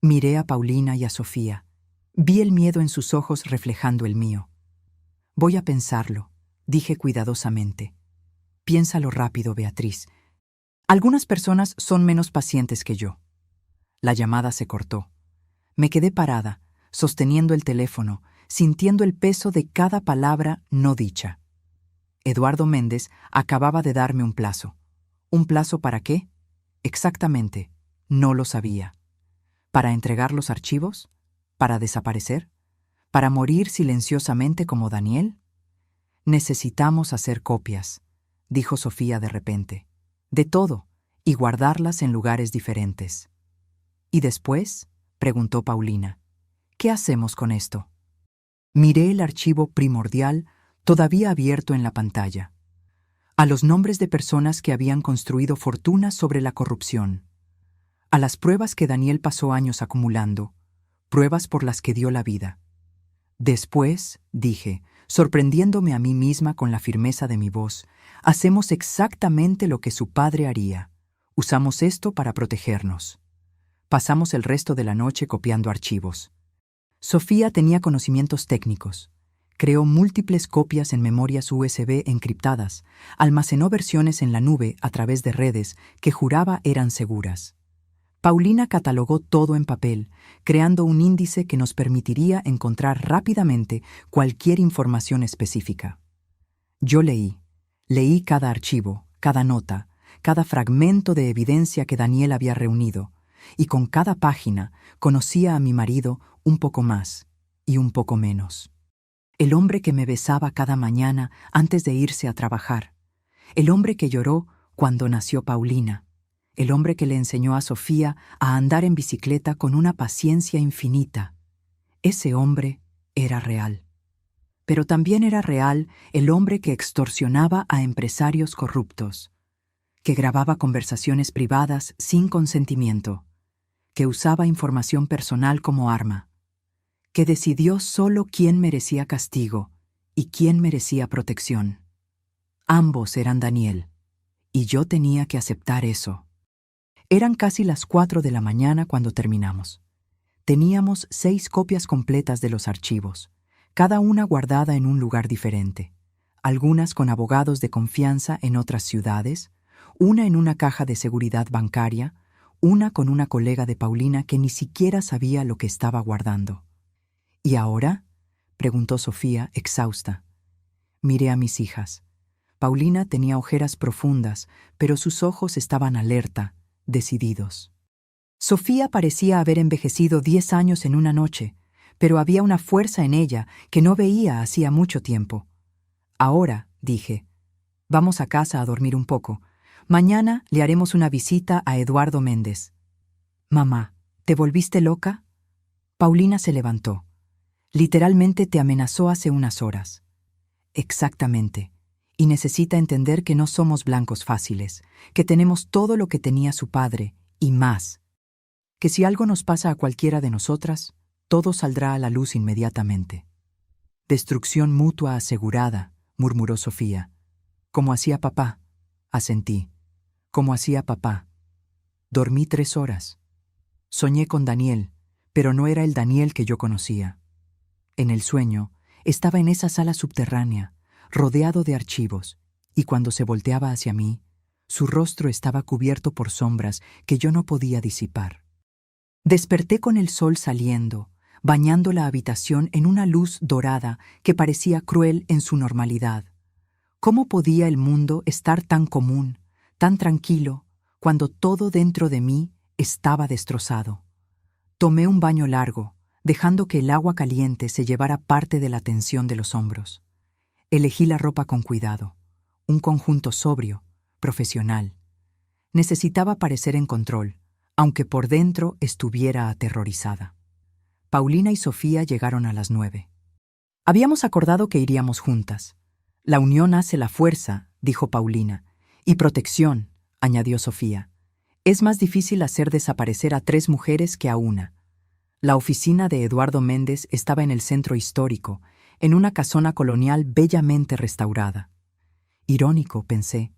Miré a Paulina y a Sofía. Vi el miedo en sus ojos reflejando el mío. Voy a pensarlo, dije cuidadosamente. Piénsalo rápido, Beatriz. Algunas personas son menos pacientes que yo. La llamada se cortó. Me quedé parada, sosteniendo el teléfono, sintiendo el peso de cada palabra no dicha. Eduardo Méndez acababa de darme un plazo. ¿Un plazo para qué? Exactamente, no lo sabía. ¿Para entregar los archivos? ¿Para desaparecer? ¿Para morir silenciosamente como Daniel? Necesitamos hacer copias, dijo Sofía de repente. De todo, y guardarlas en lugares diferentes. ¿Y después? Preguntó Paulina. ¿Qué hacemos con esto? Miré el archivo primordial todavía abierto en la pantalla. A los nombres de personas que habían construido fortunas sobre la corrupción. A las pruebas que Daniel pasó años acumulando, pruebas por las que dio la vida. Después, dije, sorprendiéndome a mí misma con la firmeza de mi voz, hacemos exactamente lo que su padre haría. Usamos esto para protegernos. Pasamos el resto de la noche copiando archivos. Sofía tenía conocimientos técnicos. Creó múltiples copias en memorias USB encriptadas, almacenó versiones en la nube a través de redes que juraba eran seguras. Paulina catalogó todo en papel, creando un índice que nos permitiría encontrar rápidamente cualquier información específica. Yo leí cada archivo, cada nota, cada fragmento de evidencia que Daniel había reunido, y con cada página conocía a mi marido un poco más y un poco menos. El hombre que me besaba cada mañana antes de irse a trabajar. El hombre que lloró cuando nació Paulina. El hombre que le enseñó a Sofía a andar en bicicleta con una paciencia infinita. Ese hombre era real. Pero también era real el hombre que extorsionaba a empresarios corruptos, que grababa conversaciones privadas sin consentimiento, que usaba información personal como arma, que decidió solo quién merecía castigo y quién merecía protección. Ambos eran Daniel, y yo tenía que aceptar eso. Eran casi las 4 de la mañana cuando terminamos. Teníamos 6 copias completas de los archivos, cada una guardada en un lugar diferente, algunas con abogados de confianza en otras ciudades, una en una caja de seguridad bancaria, una con una colega de Paulina que ni siquiera sabía lo que estaba guardando. ¿Y ahora?, preguntó Sofía, exhausta. Miré a mis hijas. Paulina tenía ojeras profundas, pero sus ojos estaban alerta, decididos. Sofía parecía haber envejecido 10 años en una noche, pero había una fuerza en ella que no veía hacía mucho tiempo. Ahora, dije, vamos a casa a dormir un poco. Mañana le haremos una visita a Eduardo Méndez. Mamá, ¿te volviste loca? Paulina se levantó. Literalmente te amenazó hace unas horas. Exactamente. Y necesita entender que no somos blancos fáciles, que tenemos todo lo que tenía su padre, y más. que si algo nos pasa a cualquiera de nosotras, todo saldrá a la luz inmediatamente. Destrucción mutua asegurada, murmuró Sofía. Como hacía papá, asentí. Como hacía papá. Dormí 3 horas. Soñé con Daniel, pero no era el Daniel que yo conocía. En el sueño, estaba en esa sala subterránea, rodeado de archivos, y cuando se volteaba hacia mí, su rostro estaba cubierto por sombras que yo no podía disipar. Desperté con el sol saliendo, bañando la habitación en una luz dorada que parecía cruel en su normalidad. ¿Cómo podía el mundo estar tan común, tan tranquilo, cuando todo dentro de mí estaba destrozado? Tomé un baño largo, dejando que el agua caliente se llevara parte de la tensión de los hombros. Elegí la ropa con cuidado, un conjunto sobrio, profesional. Necesitaba parecer en control, aunque por dentro estuviera aterrorizada. Paulina y Sofía llegaron a las 9. Habíamos acordado que iríamos juntas. La unión hace la fuerza, dijo Paulina. Y protección, añadió Sofía. Es más difícil hacer desaparecer a 3 mujeres que a una. La oficina de Eduardo Méndez estaba en el centro histórico, en una casona colonial bellamente restaurada. Irónico, pensé,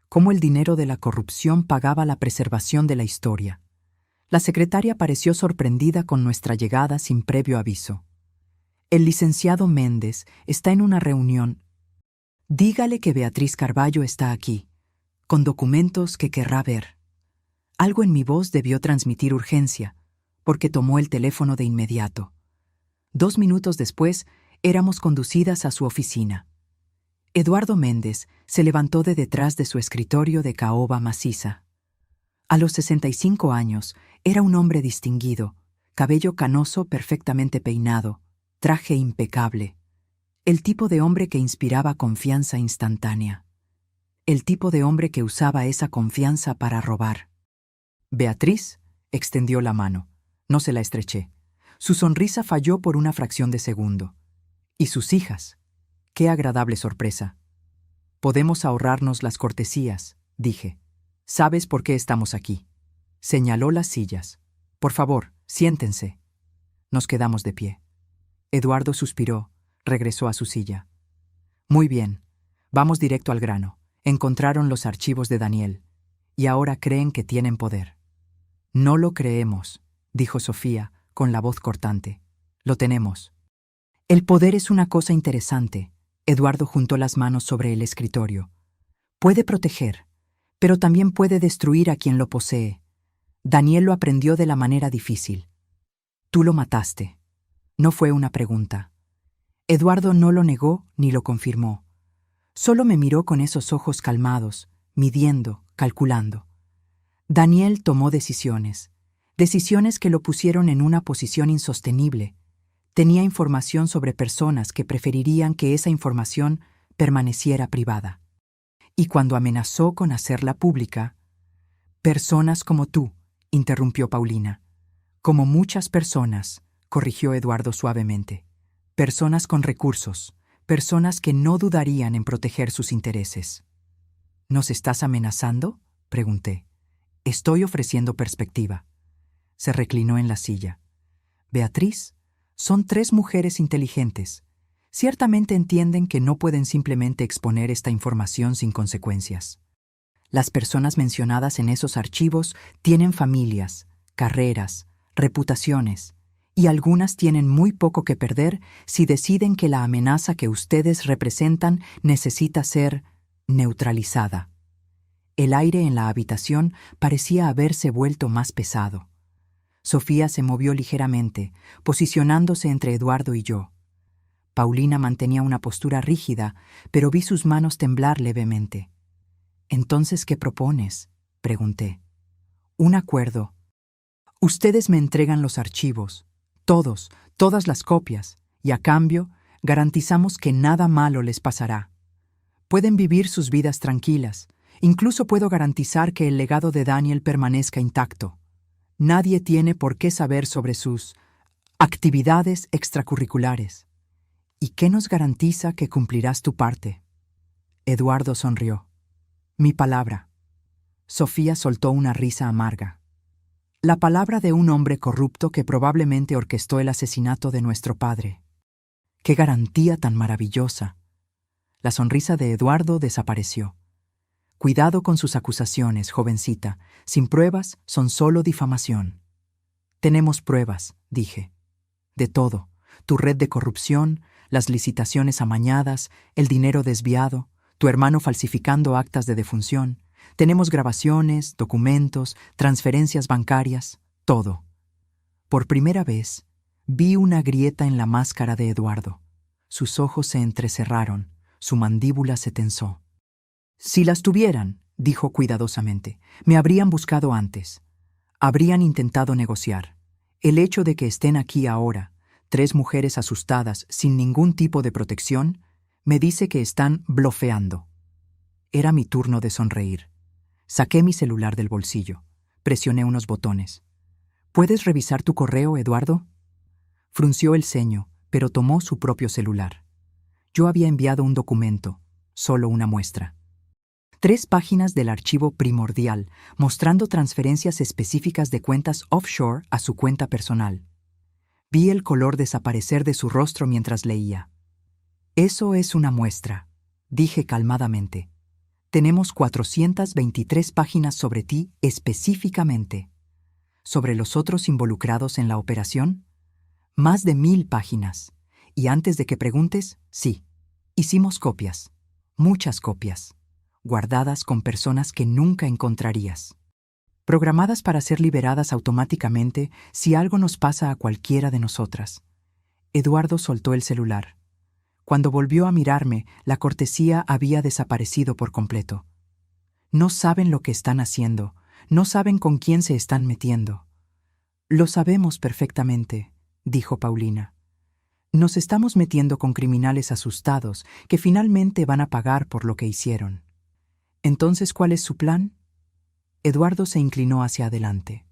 cómo el dinero de la corrupción pagaba la preservación de la historia. La secretaria pareció sorprendida con nuestra llegada sin previo aviso. El licenciado Méndez está en una reunión. Dígale que Beatriz Carballo está aquí, con documentos que querrá ver. Algo en mi voz debió transmitir urgencia, porque tomó el teléfono de inmediato. 2 minutos después, éramos conducidas a su oficina. Eduardo Méndez se levantó de detrás de su escritorio de caoba maciza. A los 65 años, era un hombre distinguido, cabello canoso perfectamente peinado, traje impecable. El tipo de hombre que inspiraba confianza instantánea. El tipo de hombre que usaba esa confianza para robar. Beatriz extendió la mano. No se la estreché. Su sonrisa falló por una fracción de segundo. ¿Y sus hijas? ¡Qué agradable sorpresa! Podemos ahorrarnos las cortesías, dije. ¿Sabes por qué estamos aquí? Señaló las sillas. Por favor, siéntense. Nos quedamos de pie. Eduardo suspiró, regresó a su silla. Muy bien, vamos directo al grano. Encontraron los archivos de Daniel, y ahora creen que tienen poder. No lo creemos, dijo Sofía, con la voz cortante. Lo tenemos. El poder es una cosa interesante. Eduardo juntó las manos sobre el escritorio. Puede proteger, pero también puede destruir a quien lo posee. Daniel lo aprendió de la manera difícil. Tú lo mataste. No fue una pregunta. Eduardo no lo negó ni lo confirmó. Solo me miró con esos ojos calmados, midiendo, calculando. Daniel tomó decisiones que lo pusieron en una posición insostenible. Tenía información sobre personas que preferirían que esa información permaneciera privada. Y cuando amenazó con hacerla pública, personas como tú, interrumpió Paulina. Como muchas personas, corrigió Eduardo suavemente. Personas con recursos, personas que no dudarían en proteger sus intereses. ¿Nos estás amenazando?, pregunté. Estoy ofreciendo perspectiva. Se reclinó en la silla. Beatriz, son 3 mujeres inteligentes. Ciertamente entienden que no pueden simplemente exponer esta información sin consecuencias. Las personas mencionadas en esos archivos tienen familias, carreras, reputaciones, y algunas tienen muy poco que perder si deciden que la amenaza que ustedes representan necesita ser neutralizada. El aire en la habitación parecía haberse vuelto más pesado. Sofía se movió ligeramente, posicionándose entre Eduardo y yo. Paulina mantenía una postura rígida, pero vi sus manos temblar levemente. «¿Entonces qué propones?», pregunté. «Un acuerdo. Ustedes me entregan los archivos, todas las copias, y a cambio garantizamos que nada malo les pasará. Pueden vivir sus vidas tranquilas. Incluso puedo garantizar que el legado de Daniel permanezca intacto. Nadie tiene por qué saber sobre sus actividades extracurriculares. ¿Y qué nos garantiza que cumplirás tu parte?». Eduardo sonrió. «Mi palabra». Sofía soltó una risa amarga. La palabra de un hombre corrupto que probablemente orquestó el asesinato de nuestro padre. ¡Qué garantía tan maravillosa! La sonrisa de Eduardo desapareció. Cuidado con sus acusaciones, jovencita. Sin pruebas, son solo difamación. Tenemos pruebas, dije. De todo. Tu red de corrupción, las licitaciones amañadas, el dinero desviado, tu hermano falsificando actas de defunción. Tenemos grabaciones, documentos, transferencias bancarias, todo. Por primera vez, vi una grieta en la máscara de Eduardo. Sus ojos se entrecerraron, su mandíbula se tensó. Si las tuvieran, dijo cuidadosamente, me habrían buscado antes. Habrían intentado negociar. El hecho de que estén aquí ahora, 3 mujeres asustadas, sin ningún tipo de protección, me dice que están blofeando. Era mi turno de sonreír. Saqué mi celular del bolsillo. Presioné unos botones. ¿Puedes revisar tu correo, Eduardo? Frunció el ceño, pero tomó su propio celular. Yo había enviado un documento, solo una muestra. 3 páginas del archivo primordial, mostrando transferencias específicas de cuentas offshore a su cuenta personal. Vi el color desaparecer de su rostro mientras leía. Eso es una muestra, dije calmadamente. Tenemos 423 páginas sobre ti específicamente. ¿Sobre los otros involucrados en la operación? Más de 1000 páginas. Y antes de que preguntes, sí, hicimos copias. Muchas copias. Guardadas con personas que nunca encontrarías. Programadas para ser liberadas automáticamente si algo nos pasa a cualquiera de nosotras. Eduardo soltó el celular. Cuando volvió a mirarme, la cortesía había desaparecido por completo. No saben lo que están haciendo, no saben con quién se están metiendo. Lo sabemos perfectamente, dijo Paulina. Nos estamos metiendo con criminales asustados que finalmente van a pagar por lo que hicieron. Entonces, ¿cuál es su plan? Eduardo se inclinó hacia adelante.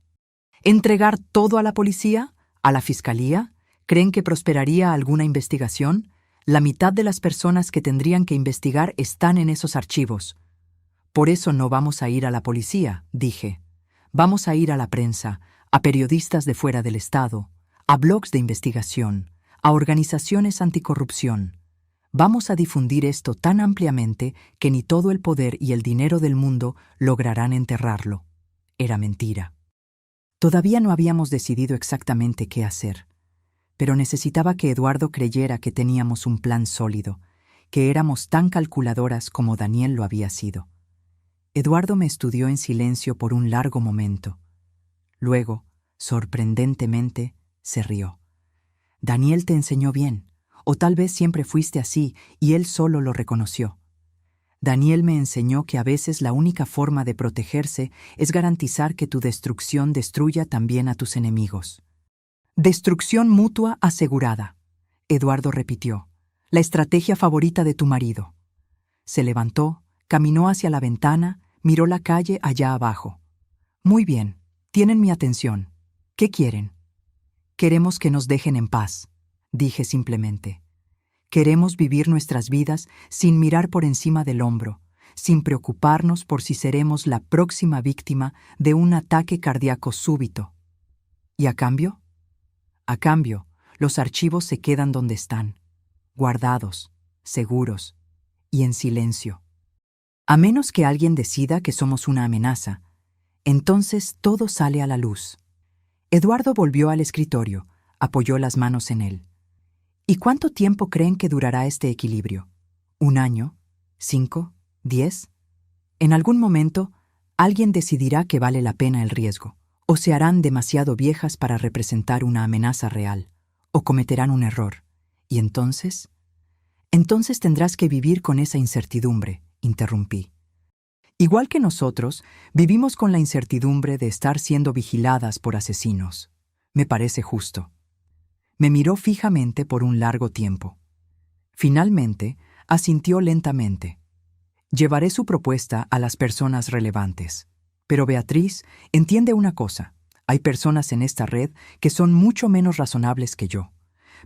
¿Entregar todo a la policía? ¿A la fiscalía? ¿Creen que prosperaría alguna investigación? La mitad de las personas que tendrían que investigar están en esos archivos. Por eso no vamos a ir a la policía, dije. Vamos a ir a la prensa, a periodistas de fuera del Estado, a blogs de investigación, a organizaciones anticorrupción. Vamos a difundir esto tan ampliamente que ni todo el poder y el dinero del mundo lograrán enterrarlo. Era mentira. Todavía no habíamos decidido exactamente qué hacer, pero necesitaba que Eduardo creyera que teníamos un plan sólido, que éramos tan calculadoras como Daniel lo había sido. Eduardo me estudió en silencio por un largo momento. Luego, sorprendentemente, se rió. Daniel te enseñó bien. O tal vez siempre fuiste así y él solo lo reconoció. Daniel me enseñó que a veces la única forma de protegerse es garantizar que tu destrucción destruya también a tus enemigos. Destrucción mutua asegurada, Eduardo repitió, la estrategia favorita de tu marido. Se levantó, caminó hacia la ventana, miró la calle allá abajo. Muy bien, tienen mi atención. ¿Qué quieren? Queremos que nos dejen en paz. Dije simplemente. Queremos vivir nuestras vidas sin mirar por encima del hombro, sin preocuparnos por si seremos la próxima víctima de un ataque cardíaco súbito. ¿Y a cambio? A cambio, los archivos se quedan donde están, guardados, seguros y en silencio. A menos que alguien decida que somos una amenaza, entonces todo sale a la luz. Eduardo volvió al escritorio, apoyó las manos en él. ¿Y cuánto tiempo creen que durará este equilibrio? ¿1 año? ¿5? ¿10? En algún momento, alguien decidirá que vale la pena el riesgo, o se harán demasiado viejas para representar una amenaza real, o cometerán un error. ¿Y entonces? Entonces tendrás que vivir con esa incertidumbre, interrumpí. Igual que nosotros, vivimos con la incertidumbre de estar siendo vigiladas por asesinos. Me parece justo. Me miró fijamente por un largo tiempo. Finalmente, asintió lentamente. Llevaré su propuesta a las personas relevantes. Pero Beatriz, entiende una cosa. Hay personas en esta red que son mucho menos razonables que yo.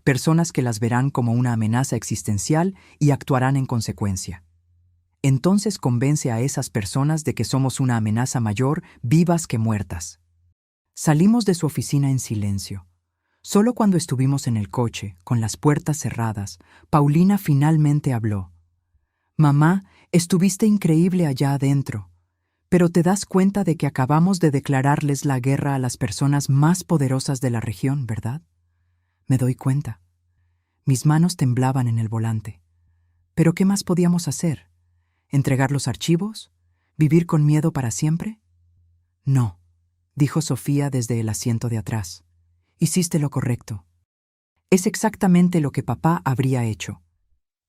Personas que las verán como una amenaza existencial y actuarán en consecuencia. Entonces convence a esas personas de que somos una amenaza mayor, vivas que muertas. Salimos de su oficina en silencio. Solo cuando estuvimos en el coche, con las puertas cerradas, Paulina finalmente habló. «Mamá, estuviste increíble allá adentro, pero te das cuenta de que acabamos de declararles la guerra a las personas más poderosas de la región, ¿verdad?» Me doy cuenta. Mis manos temblaban en el volante. ¿Pero qué más podíamos hacer? ¿Entregar los archivos? ¿Vivir con miedo para siempre? No, dijo Sofía desde el asiento de atrás. Hiciste lo correcto. Es exactamente lo que papá habría hecho.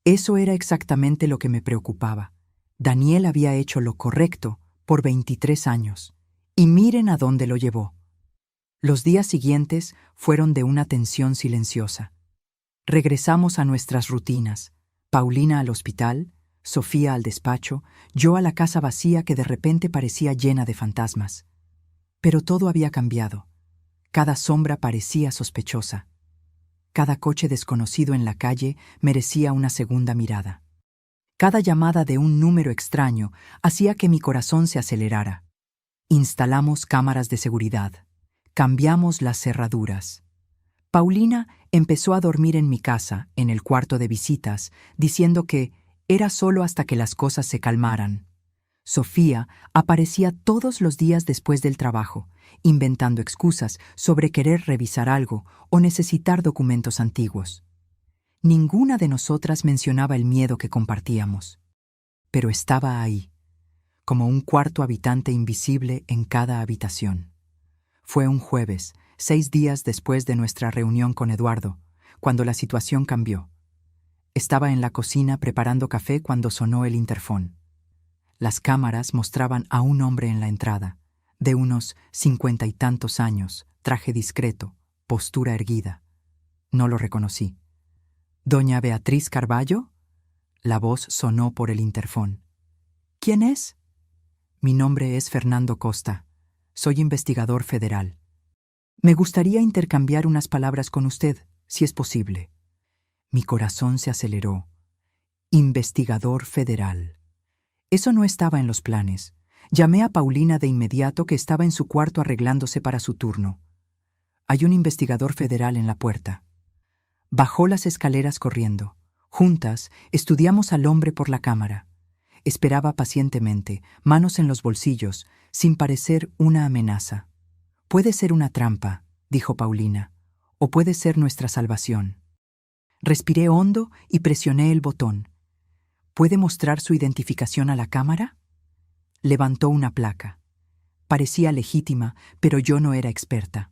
Eso era exactamente lo que me preocupaba. Daniel había hecho lo correcto por 23 años. Y miren a dónde lo llevó. Los días siguientes fueron de una tensión silenciosa. Regresamos a nuestras rutinas. Paulina al hospital, Sofía al despacho, yo a la casa vacía que de repente parecía llena de fantasmas. Pero todo había cambiado. Cada sombra parecía sospechosa. Cada coche desconocido en la calle merecía una segunda mirada. Cada llamada de un número extraño hacía que mi corazón se acelerara. Instalamos cámaras de seguridad. Cambiamos las cerraduras. Paulina empezó a dormir en mi casa, en el cuarto de visitas, diciendo que era solo hasta que las cosas se calmaran. Sofía aparecía todos los días después del trabajo, inventando excusas sobre querer revisar algo o necesitar documentos antiguos. Ninguna de nosotras mencionaba el miedo que compartíamos, pero estaba ahí, como un cuarto habitante invisible en cada habitación. Fue un jueves, 6 días después de nuestra reunión con Eduardo, cuando la situación cambió. Estaba en la cocina preparando café cuando sonó el interfón. Las cámaras mostraban a un hombre en la entrada, de unos 50 y tantos años, traje discreto, postura erguida. No lo reconocí. «¿Doña Beatriz Carballo?» La voz sonó por el interfón. «¿Quién es?» «Mi nombre es Fernando Costa. Soy investigador federal. Me gustaría intercambiar unas palabras con usted, si es posible». Mi corazón se aceleró. Investigador federal. Eso no estaba en los planes. Llamé a Paulina de inmediato, que estaba en su cuarto arreglándose para su turno. «Hay un investigador federal en la puerta». Bajó las escaleras corriendo. Juntas estudiamos al hombre por la cámara. Esperaba pacientemente, manos en los bolsillos, sin parecer una amenaza. «Puede ser una trampa», dijo Paulina, «o puede ser nuestra salvación». Respiré hondo y presioné el botón. «¿Puede mostrar su identificación a la cámara?» Levantó una placa. Parecía legítima, pero yo no era experta.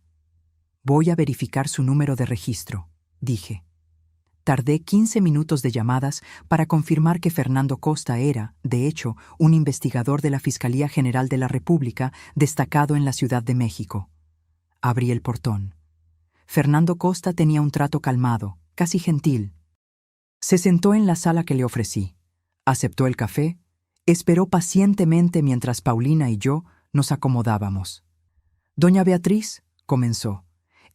«Voy a verificar su número de registro», dije. Tardé 15 minutos de llamadas para confirmar que Fernando Costa era, de hecho, un investigador de la Fiscalía General de la República destacado en la Ciudad de México. Abrí el portón. Fernando Costa tenía un trato calmado, casi gentil. Se sentó en la sala que le ofrecí. Aceptó el café, esperó pacientemente mientras Paulina y yo nos acomodábamos. «Doña Beatriz», comenzó,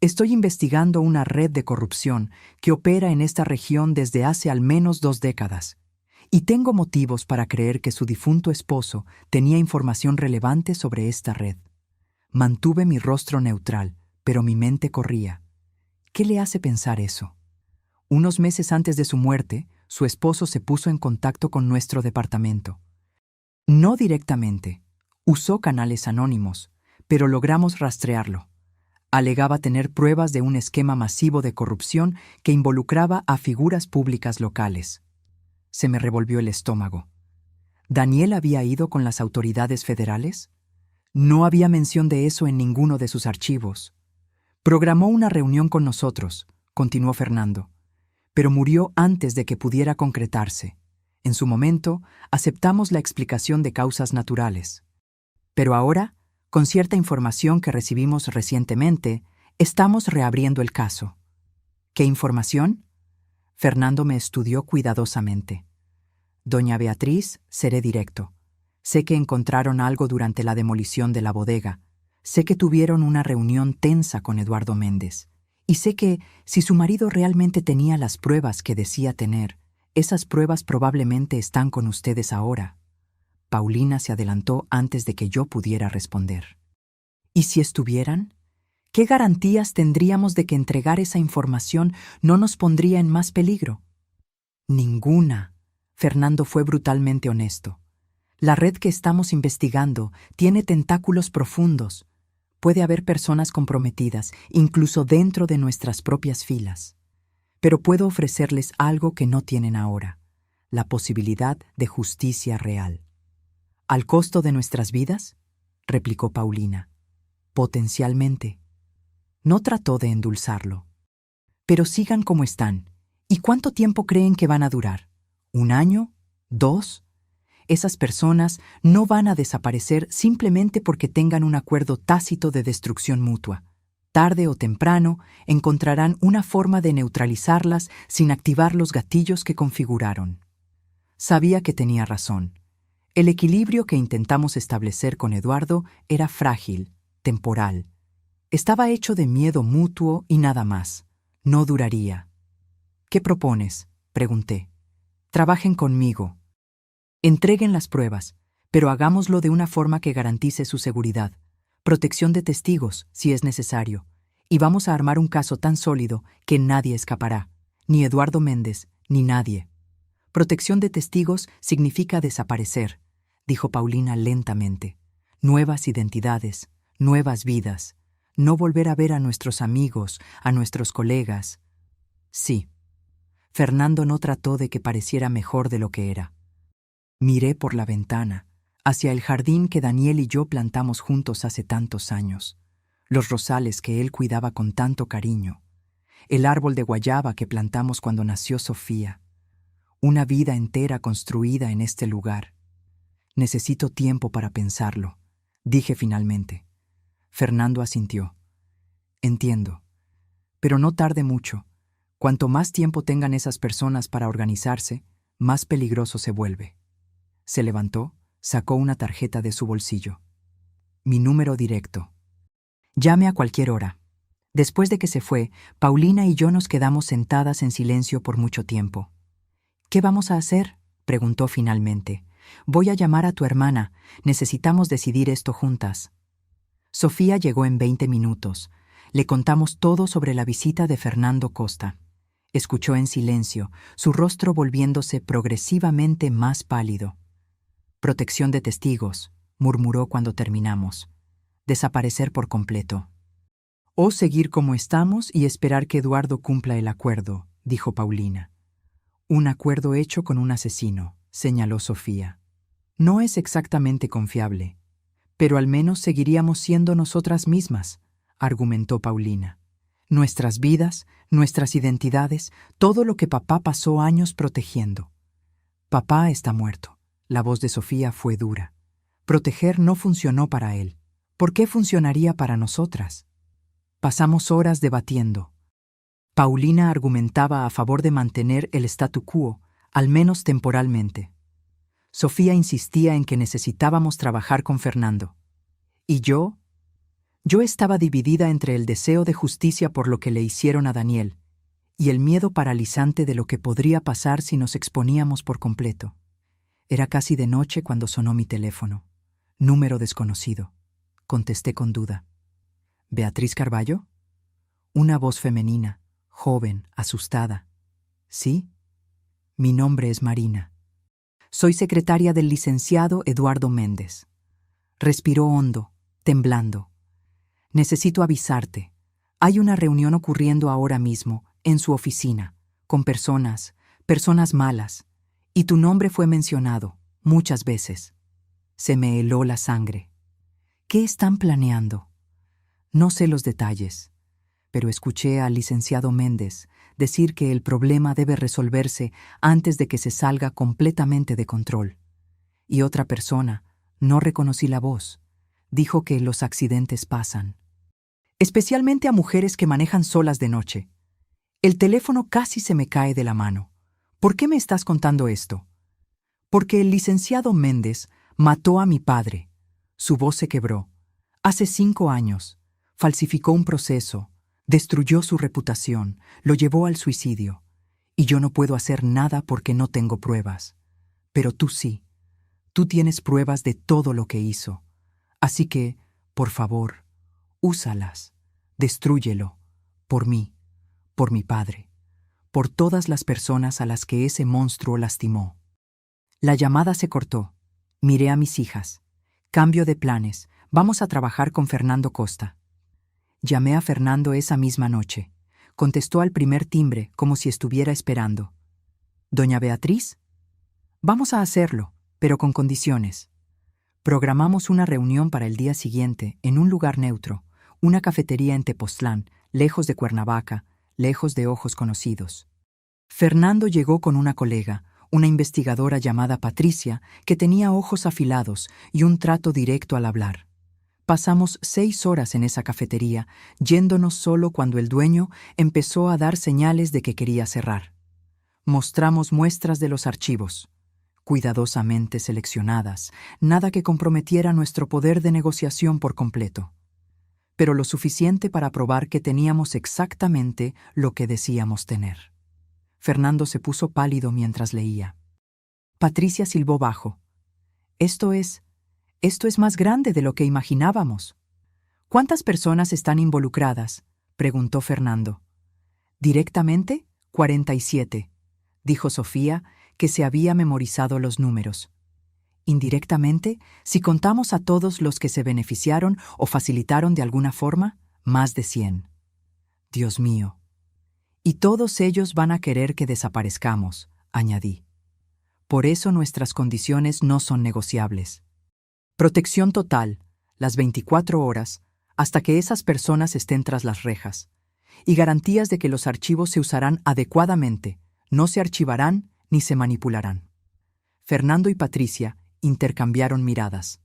«estoy investigando una red de corrupción que opera en esta región desde hace al menos 2 décadas, y tengo motivos para creer que su difunto esposo tenía información relevante sobre esta red». Mantuve mi rostro neutral, pero mi mente corría. ¿Qué le hace pensar eso? Unos meses antes de su muerte, su esposo se puso en contacto con nuestro departamento. No directamente, usó canales anónimos, pero logramos rastrearlo. Alegaba tener pruebas de un esquema masivo de corrupción que involucraba a figuras públicas locales. Se me revolvió el estómago. ¿Daniel había ido con las autoridades federales? No había mención de eso en ninguno de sus archivos. Programó una reunión con nosotros, continuó Fernando, pero murió antes de que pudiera concretarse. En su momento, aceptamos la explicación de causas naturales. Pero ahora, con cierta información que recibimos recientemente, estamos reabriendo el caso. ¿Qué información? Fernando me estudió cuidadosamente. Doña Beatriz, seré directo. Sé que encontraron algo durante la demolición de la bodega. Sé que tuvieron una reunión tensa con Eduardo Méndez. Y sé que, si su marido realmente tenía las pruebas que decía tener, esas pruebas probablemente están con ustedes ahora. Paulina se adelantó antes de que yo pudiera responder. ¿Y si estuvieran? ¿Qué garantías tendríamos de que entregar esa información no nos pondría en más peligro? Ninguna. Fernando fue brutalmente honesto. La red que estamos investigando tiene tentáculos profundos. Puede haber personas comprometidas, incluso dentro de nuestras propias filas. Pero puedo ofrecerles algo que no tienen ahora: la posibilidad de justicia real. ¿Al costo de nuestras vidas?, replicó Paulina. Potencialmente. No trató de endulzarlo. Pero sigan como están. ¿Y cuánto tiempo creen que van a durar? ¿Un año? ¿2? Esas personas no van a desaparecer simplemente porque tengan un acuerdo tácito de destrucción mutua. Tarde o temprano encontrarán una forma de neutralizarlas sin activar los gatillos que configuraron. Sabía que tenía razón. El equilibrio que intentamos establecer con Eduardo era frágil, temporal. Estaba hecho de miedo mutuo y nada más. No duraría. ¿Qué propones?, pregunté. Trabajen conmigo. Entreguen las pruebas, pero hagámoslo de una forma que garantice su seguridad. Protección de testigos, si es necesario. Y vamos a armar un caso tan sólido que nadie escapará. Ni Eduardo Méndez, ni nadie. Protección de testigos significa desaparecer, dijo Paulina lentamente. Nuevas identidades, nuevas vidas. No volver a ver a nuestros amigos, a nuestros colegas. Sí. Fernando no trató de que pareciera mejor de lo que era. Miré por la ventana, hacia el jardín que Daniel y yo plantamos juntos hace tantos años, los rosales que él cuidaba con tanto cariño, el árbol de guayaba que plantamos cuando nació Sofía. Una vida entera construida en este lugar. Necesito tiempo para pensarlo, dije finalmente. Fernando asintió. Entiendo. Pero no tarde mucho. Cuanto más tiempo tengan esas personas para organizarse, más peligroso se vuelve. Se levantó, sacó una tarjeta de su bolsillo. Mi número directo. Llame a cualquier hora. Después de que se fue, Paulina y yo nos quedamos sentadas en silencio por mucho tiempo. ¿Qué vamos a hacer?, preguntó finalmente. Voy a llamar a tu hermana. Necesitamos decidir esto juntas. Sofía llegó en 20 minutos. Le contamos todo sobre la visita de Fernando Costa. Escuchó en silencio, su rostro volviéndose progresivamente más pálido. Protección de testigos, murmuró cuando terminamos. Desaparecer por completo. O seguir como estamos y esperar que Eduardo cumpla el acuerdo, dijo Paulina. Un acuerdo hecho con un asesino, señaló Sofía. No es exactamente confiable, pero al menos seguiríamos siendo nosotras mismas, argumentó Paulina. Nuestras vidas, nuestras identidades, todo lo que papá pasó años protegiendo. Papá está muerto. La voz de Sofía fue dura. Proteger no funcionó para él. ¿Por qué funcionaría para nosotras? Pasamos horas debatiendo. Paulina argumentaba a favor de mantener el statu quo, al menos temporalmente. Sofía insistía en que necesitábamos trabajar con Fernando. ¿Y yo? Yo estaba dividida entre el deseo de justicia por lo que le hicieron a Daniel y el miedo paralizante de lo que podría pasar si nos exponíamos por completo. Era casi de noche cuando sonó mi teléfono. Número desconocido. Contesté con duda. ¿Beatriz Carballo? Una voz femenina, joven, asustada. ¿Sí? Mi nombre es Marina. Soy secretaria del licenciado Eduardo Méndez. Respiró hondo, temblando. Necesito avisarte. Hay una reunión ocurriendo ahora mismo, en su oficina, con personas malas, y tu nombre fue mencionado, muchas veces. Se me heló la sangre. ¿Qué están planeando? No sé los detalles, pero escuché al licenciado Méndez decir que el problema debe resolverse antes de que se salga completamente de control. Y otra persona, no reconocí la voz, dijo que los accidentes pasan. Especialmente a mujeres que manejan solas de noche. El teléfono casi se me cae de la mano. ¿Por qué me estás contando esto? Porque el licenciado Méndez mató a mi padre. Su voz se quebró. Hace 5 años. Falsificó un proceso. Destruyó su reputación. Lo llevó al suicidio. Y yo no puedo hacer nada porque no tengo pruebas. Pero tú sí. Tú tienes pruebas de todo lo que hizo. Así que, por favor, úsalas. Destrúyelo, por mí, por mi padre, por todas las personas a las que ese monstruo lastimó. La llamada se cortó. Miré a mis hijas. Cambio de planes. Vamos a trabajar con Fernando Costa. Llamé a Fernando esa misma noche. Contestó al primer timbre como si estuviera esperando. ¿Doña Beatriz? Vamos a hacerlo, pero con condiciones. Programamos una reunión para el día siguiente en un lugar neutro, una cafetería en Tepoztlán, lejos de Cuernavaca, lejos de ojos conocidos. Fernando llegó con una colega, una investigadora llamada Patricia, que tenía ojos afilados y un trato directo al hablar. Pasamos 6 horas en esa cafetería, yéndonos solo cuando el dueño empezó a dar señales de que quería cerrar. Mostramos muestras de los archivos, cuidadosamente seleccionadas, nada que comprometiera nuestro poder de negociación por completo, pero lo suficiente para probar que teníamos exactamente lo que decíamos tener. Fernando se puso pálido mientras leía. Patricia silbó bajo. Esto es más grande de lo que imaginábamos. ¿Cuántas personas están involucradas?, preguntó Fernando. Directamente, 47, dijo Sofía, que se había memorizado los números. Indirectamente, si contamos a todos los que se beneficiaron o facilitaron de alguna forma, más de 100. Dios mío. Y todos ellos van a querer que desaparezcamos, añadí. Por eso nuestras condiciones no son negociables. Protección total, las 24 horas, hasta que esas personas estén tras las rejas. Y garantías de que los archivos se usarán adecuadamente, no se archivarán ni se manipularán. Fernando y Patricia intercambiaron miradas.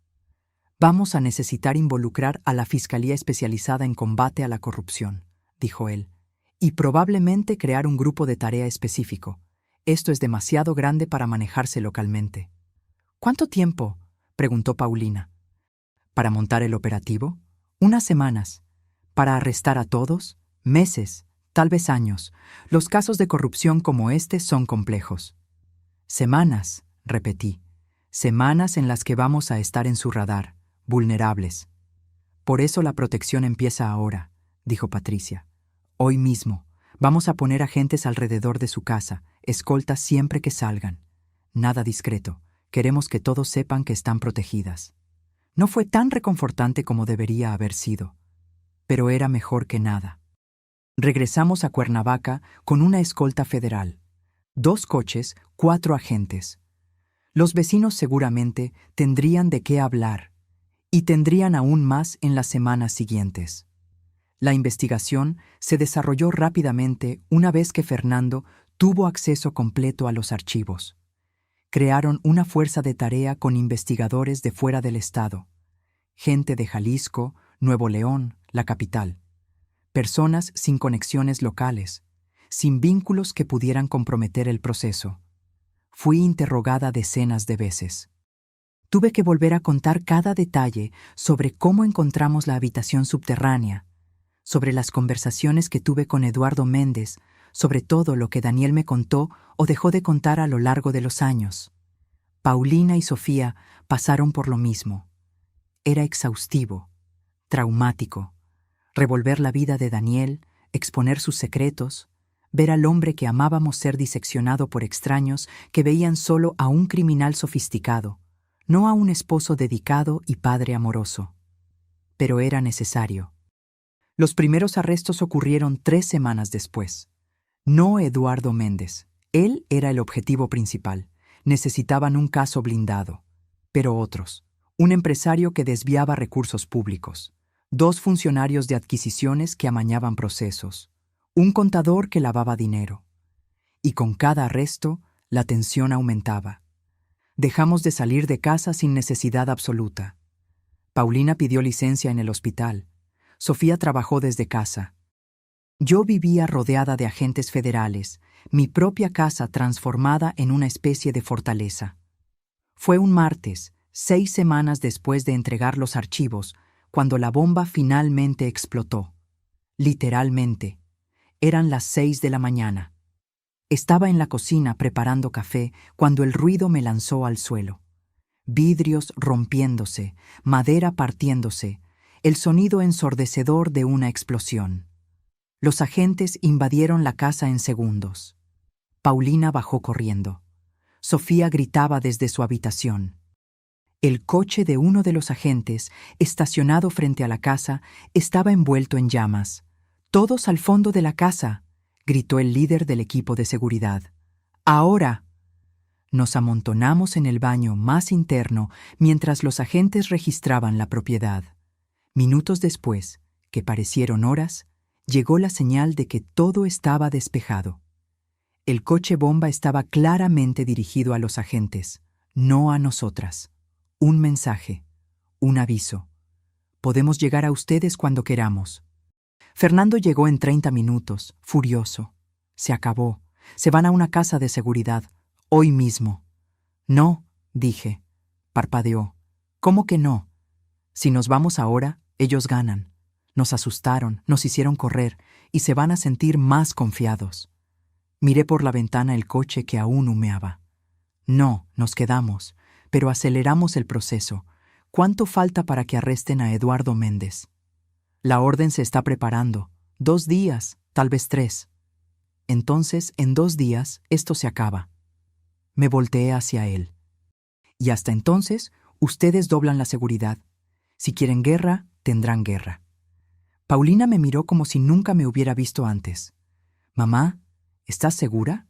Vamos a necesitar involucrar a la Fiscalía Especializada en Combate a la Corrupción, dijo él, y probablemente crear un grupo de tarea específico. Esto es demasiado grande para manejarse localmente. ¿Cuánto tiempo?, preguntó Paulina. ¿Para montar el operativo? Unas semanas. ¿Para arrestar a todos? Meses, tal vez años. Los casos de corrupción como este son complejos. Semanas, repetí. Semanas en las que vamos a estar en su radar, vulnerables. Por eso la protección empieza ahora, dijo Patricia. Hoy mismo. Vamos a poner agentes alrededor de su casa, escoltas siempre que salgan. Nada discreto. Queremos que todos sepan que están protegidas. No fue tan reconfortante como debería haber sido, pero era mejor que nada. Regresamos a Cuernavaca con una escolta federal. 2 coches, 4 agentes. Los vecinos seguramente tendrían de qué hablar, y tendrían aún más en las semanas siguientes. La investigación se desarrolló rápidamente una vez que Fernando tuvo acceso completo a los archivos. Crearon una fuerza de tarea con investigadores de fuera del estado, gente de Jalisco, Nuevo León, la capital, personas sin conexiones locales, sin vínculos que pudieran comprometer el proceso. Fui interrogada decenas de veces. Tuve que volver a contar cada detalle sobre cómo encontramos la habitación subterránea, sobre las conversaciones que tuve con Eduardo Méndez, sobre todo lo que Daniel me contó o dejó de contar a lo largo de los años. Paulina y Sofía pasaron por lo mismo. Era exhaustivo, traumático, revolver la vida de Daniel, exponer sus secretos, ver al hombre que amábamos ser diseccionado por extraños que veían solo a un criminal sofisticado, no a un esposo dedicado y padre amoroso. Pero era necesario. Los primeros arrestos ocurrieron 3 semanas después. No Eduardo Méndez. Él era el objetivo principal. Necesitaban un caso blindado. Pero otros. Un empresario que desviaba recursos públicos. 2 funcionarios de adquisiciones que amañaban procesos. Un contador que lavaba dinero. Y con cada arresto, la tensión aumentaba. Dejamos de salir de casa sin necesidad absoluta. Paulina pidió licencia en el hospital. Sofía trabajó desde casa. Yo vivía rodeada de agentes federales, mi propia casa transformada en una especie de fortaleza. Fue un martes, 6 semanas después de entregar los archivos, cuando la bomba finalmente explotó. Literalmente. Eran las 6 de la mañana. Estaba en la cocina preparando café cuando el ruido me lanzó al suelo. Vidrios rompiéndose, madera partiéndose, el sonido ensordecedor de una explosión. Los agentes invadieron la casa en segundos. Paulina bajó corriendo. Sofía gritaba desde su habitación. El coche de uno de los agentes, estacionado frente a la casa, estaba envuelto en llamas. «¡Todos al fondo de la casa!», gritó el líder del equipo de seguridad. «¡Ahora!». Nos amontonamos en el baño más interno mientras los agentes registraban la propiedad. Minutos después, que parecieron horas, llegó la señal de que todo estaba despejado. El coche bomba estaba claramente dirigido a los agentes, no a nosotras. Un mensaje, un aviso. «Podemos llegar a ustedes cuando queramos». Fernando llegó en 30 minutos, furioso. «Se acabó. Se van a una casa de seguridad. Hoy mismo». «No», dije. Parpadeó. «¿Cómo que no? Si nos vamos ahora, ellos ganan. Nos asustaron, nos hicieron correr y se van a sentir más confiados». Miré por la ventana el coche que aún humeaba. «No, nos quedamos, pero aceleramos el proceso. ¿Cuánto falta para que arresten a Eduardo Méndez?» «La orden se está preparando. 2 días, tal vez 3. Entonces, en 2 días, esto se acaba». Me volteé hacia él. «Y hasta entonces, ustedes doblan la seguridad. Si quieren guerra, tendrán guerra». Paulina me miró como si nunca me hubiera visto antes. «Mamá, ¿estás segura?».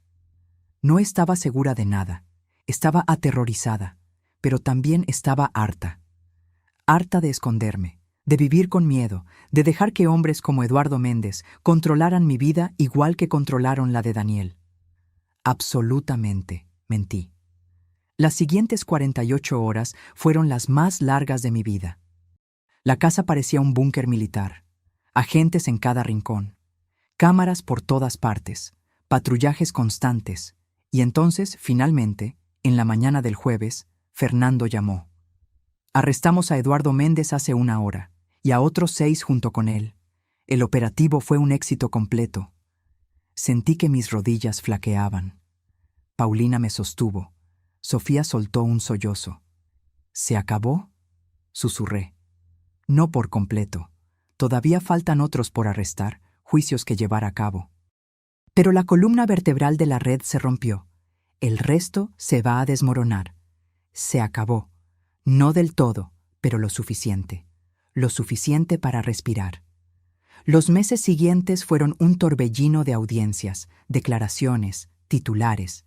No estaba segura de nada. Estaba aterrorizada, pero también estaba harta. Harta de esconderme, de vivir con miedo, de dejar que hombres como Eduardo Méndez controlaran mi vida igual que controlaron la de Daniel. Absolutamente, mentí. Las siguientes 48 horas fueron las más largas de mi vida. La casa parecía un búnker militar. Agentes en cada rincón. Cámaras por todas partes. Patrullajes constantes. Y entonces, finalmente, en la mañana del jueves, Fernando llamó. «Arrestamos a Eduardo Méndez hace 1 hora, y a otros 6 junto con él. El operativo fue un éxito completo». Sentí que mis rodillas flaqueaban. Paulina me sostuvo. Sofía soltó un sollozo. «¿Se acabó?», susurré. «No por completo. Todavía faltan otros por arrestar, juicios que llevar a cabo». Pero la columna vertebral de la red se rompió. El resto se va a desmoronar. Se acabó. No del todo, pero lo suficiente. Lo suficiente para respirar. Los meses siguientes fueron un torbellino de audiencias, declaraciones, titulares.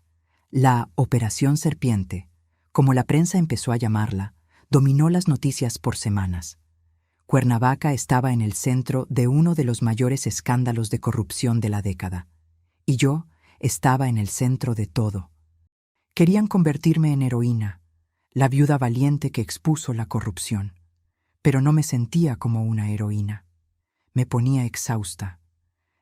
La Operación Serpiente, como la prensa empezó a llamarla, dominó las noticias por semanas. Cuernavaca estaba en el centro de uno de los mayores escándalos de corrupción de la década. Y yo estaba en el centro de todo. Querían convertirme en heroína, la viuda valiente que expuso la corrupción. Pero no me sentía como una heroína. Me ponía exhausta,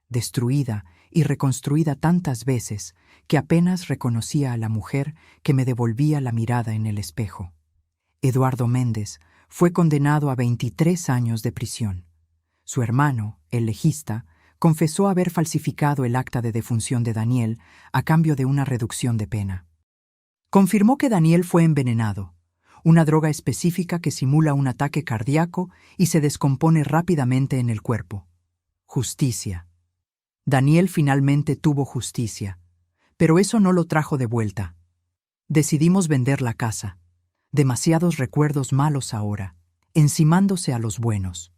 destruida y reconstruida tantas veces que apenas reconocía a la mujer que me devolvía la mirada en el espejo. Eduardo Méndez fue condenado a 23 años de prisión. Su hermano, el legista, confesó haber falsificado el acta de defunción de Daniel a cambio de una reducción de pena. Confirmó que Daniel fue envenenado, una droga específica que simula un ataque cardíaco y se descompone rápidamente en el cuerpo. Justicia. Daniel finalmente tuvo justicia, pero eso no lo trajo de vuelta. Decidimos vender la casa. Demasiados recuerdos malos ahora, encimándose a los buenos.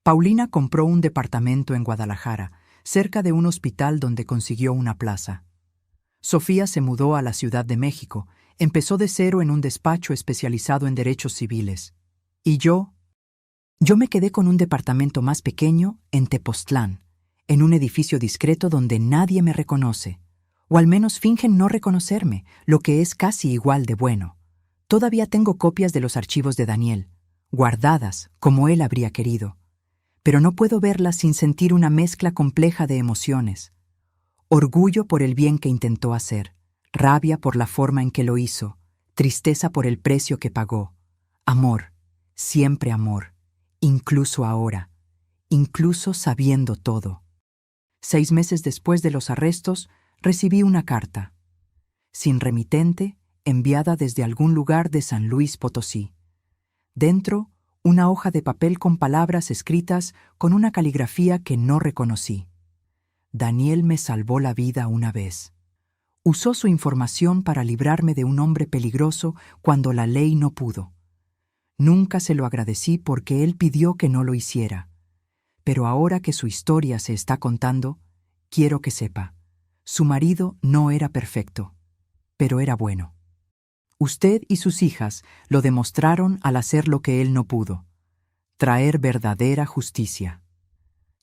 Paulina compró un departamento en Guadalajara, cerca de un hospital donde consiguió una plaza. Sofía se mudó a la Ciudad de México, empezó de cero en un despacho especializado en derechos civiles. Y yo me quedé con un departamento más pequeño en Tepoztlán, en un edificio discreto donde nadie me reconoce, o al menos fingen no reconocerme, lo que es casi igual de bueno. Todavía tengo copias de los archivos de Daniel, guardadas como él habría querido, pero no puedo verlas sin sentir una mezcla compleja de emociones. Orgullo por el bien que intentó hacer, rabia por la forma en que lo hizo, tristeza por el precio que pagó, amor, siempre amor, incluso ahora, incluso sabiendo todo. 6 meses después de los arrestos, recibí una carta, sin remitente, enviada desde algún lugar de San Luis Potosí. Dentro, una hoja de papel con palabras escritas con una caligrafía que no reconocí. Daniel me salvó la vida una vez. Usó su información para librarme de un hombre peligroso cuando la ley no pudo. Nunca se lo agradecí porque él pidió que no lo hiciera. Pero ahora que su historia se está contando, quiero que sepa, su marido no era perfecto, pero era bueno. Usted y sus hijas lo demostraron al hacer lo que él no pudo, traer verdadera justicia.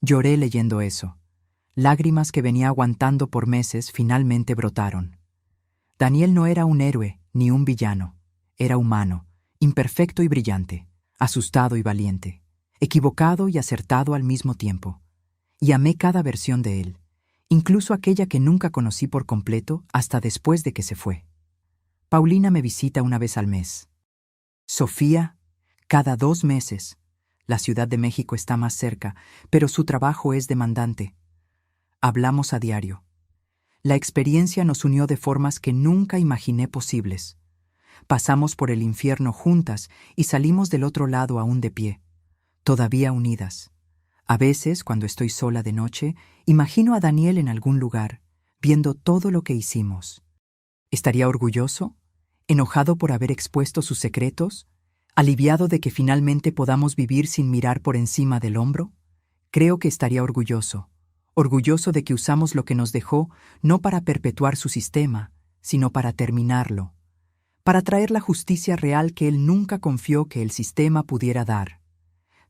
Lloré leyendo eso. Lágrimas que venía aguantando por meses finalmente brotaron. Daniel no era un héroe ni un villano. Era humano, imperfecto y brillante, asustado y valiente, equivocado y acertado al mismo tiempo. Y amé cada versión de él, incluso aquella que nunca conocí por completo hasta después de que se fue. Paulina me visita una vez al mes. Sofía, cada 2 meses. La Ciudad de México está más cerca, pero su trabajo es demandante. Hablamos a diario. La experiencia nos unió de formas que nunca imaginé posibles. Pasamos por el infierno juntas y salimos del otro lado aún de pie, todavía unidas. A veces, cuando estoy sola de noche, imagino a Daniel en algún lugar, viendo todo lo que hicimos. ¿Estaría orgulloso? ¿Enojado por haber expuesto sus secretos? ¿Aliviado de que finalmente podamos vivir sin mirar por encima del hombro? Creo que estaría orgulloso. Orgulloso de que usamos lo que nos dejó no para perpetuar su sistema, sino para terminarlo, para traer la justicia real que él nunca confió que el sistema pudiera dar.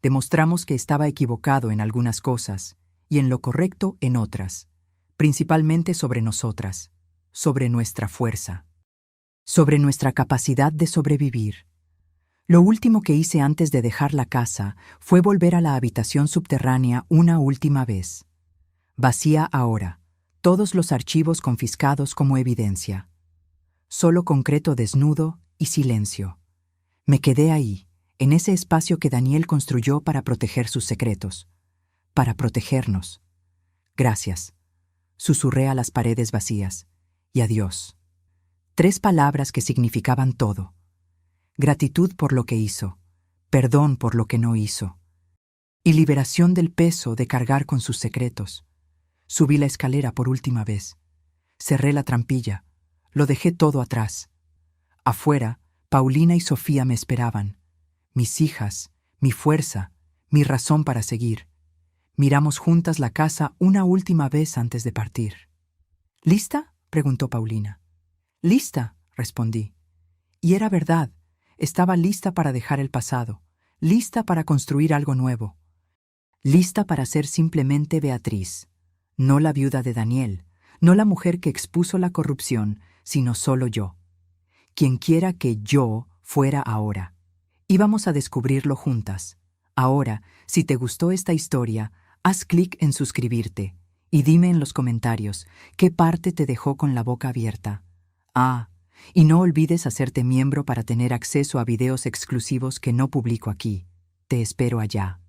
Demostramos que estaba equivocado en algunas cosas y en lo correcto en otras, principalmente sobre nosotras, sobre nuestra fuerza, sobre nuestra capacidad de sobrevivir. Lo último que hice antes de dejar la casa fue volver a la habitación subterránea una última vez. Vacía ahora, todos los archivos confiscados como evidencia. Solo concreto desnudo y silencio. Me quedé ahí, en ese espacio que Daniel construyó para proteger sus secretos, para protegernos. Gracias. Susurré a las paredes vacías. Y adiós. 3 palabras que significaban todo. Gratitud por lo que hizo, perdón por lo que no hizo, y liberación del peso de cargar con sus secretos. Subí la escalera por última vez. Cerré la trampilla. Lo dejé todo atrás. Afuera, Paulina y Sofía me esperaban. Mis hijas, mi fuerza, mi razón para seguir. Miramos juntas la casa una última vez antes de partir. ¿Lista?, preguntó Paulina. «Lista», respondí. Y era verdad. Estaba lista para dejar el pasado, lista para construir algo nuevo. Lista para ser simplemente Beatriz, no la viuda de Daniel, no la mujer que expuso la corrupción, sino solo yo. Quien quiera que yo fuera ahora. Íbamos a descubrirlo juntas. Ahora, si te gustó esta historia, haz clic en suscribirte y dime en los comentarios qué parte te dejó con la boca abierta. Y no olvides hacerte miembro para tener acceso a videos exclusivos que no publico aquí. Te espero allá.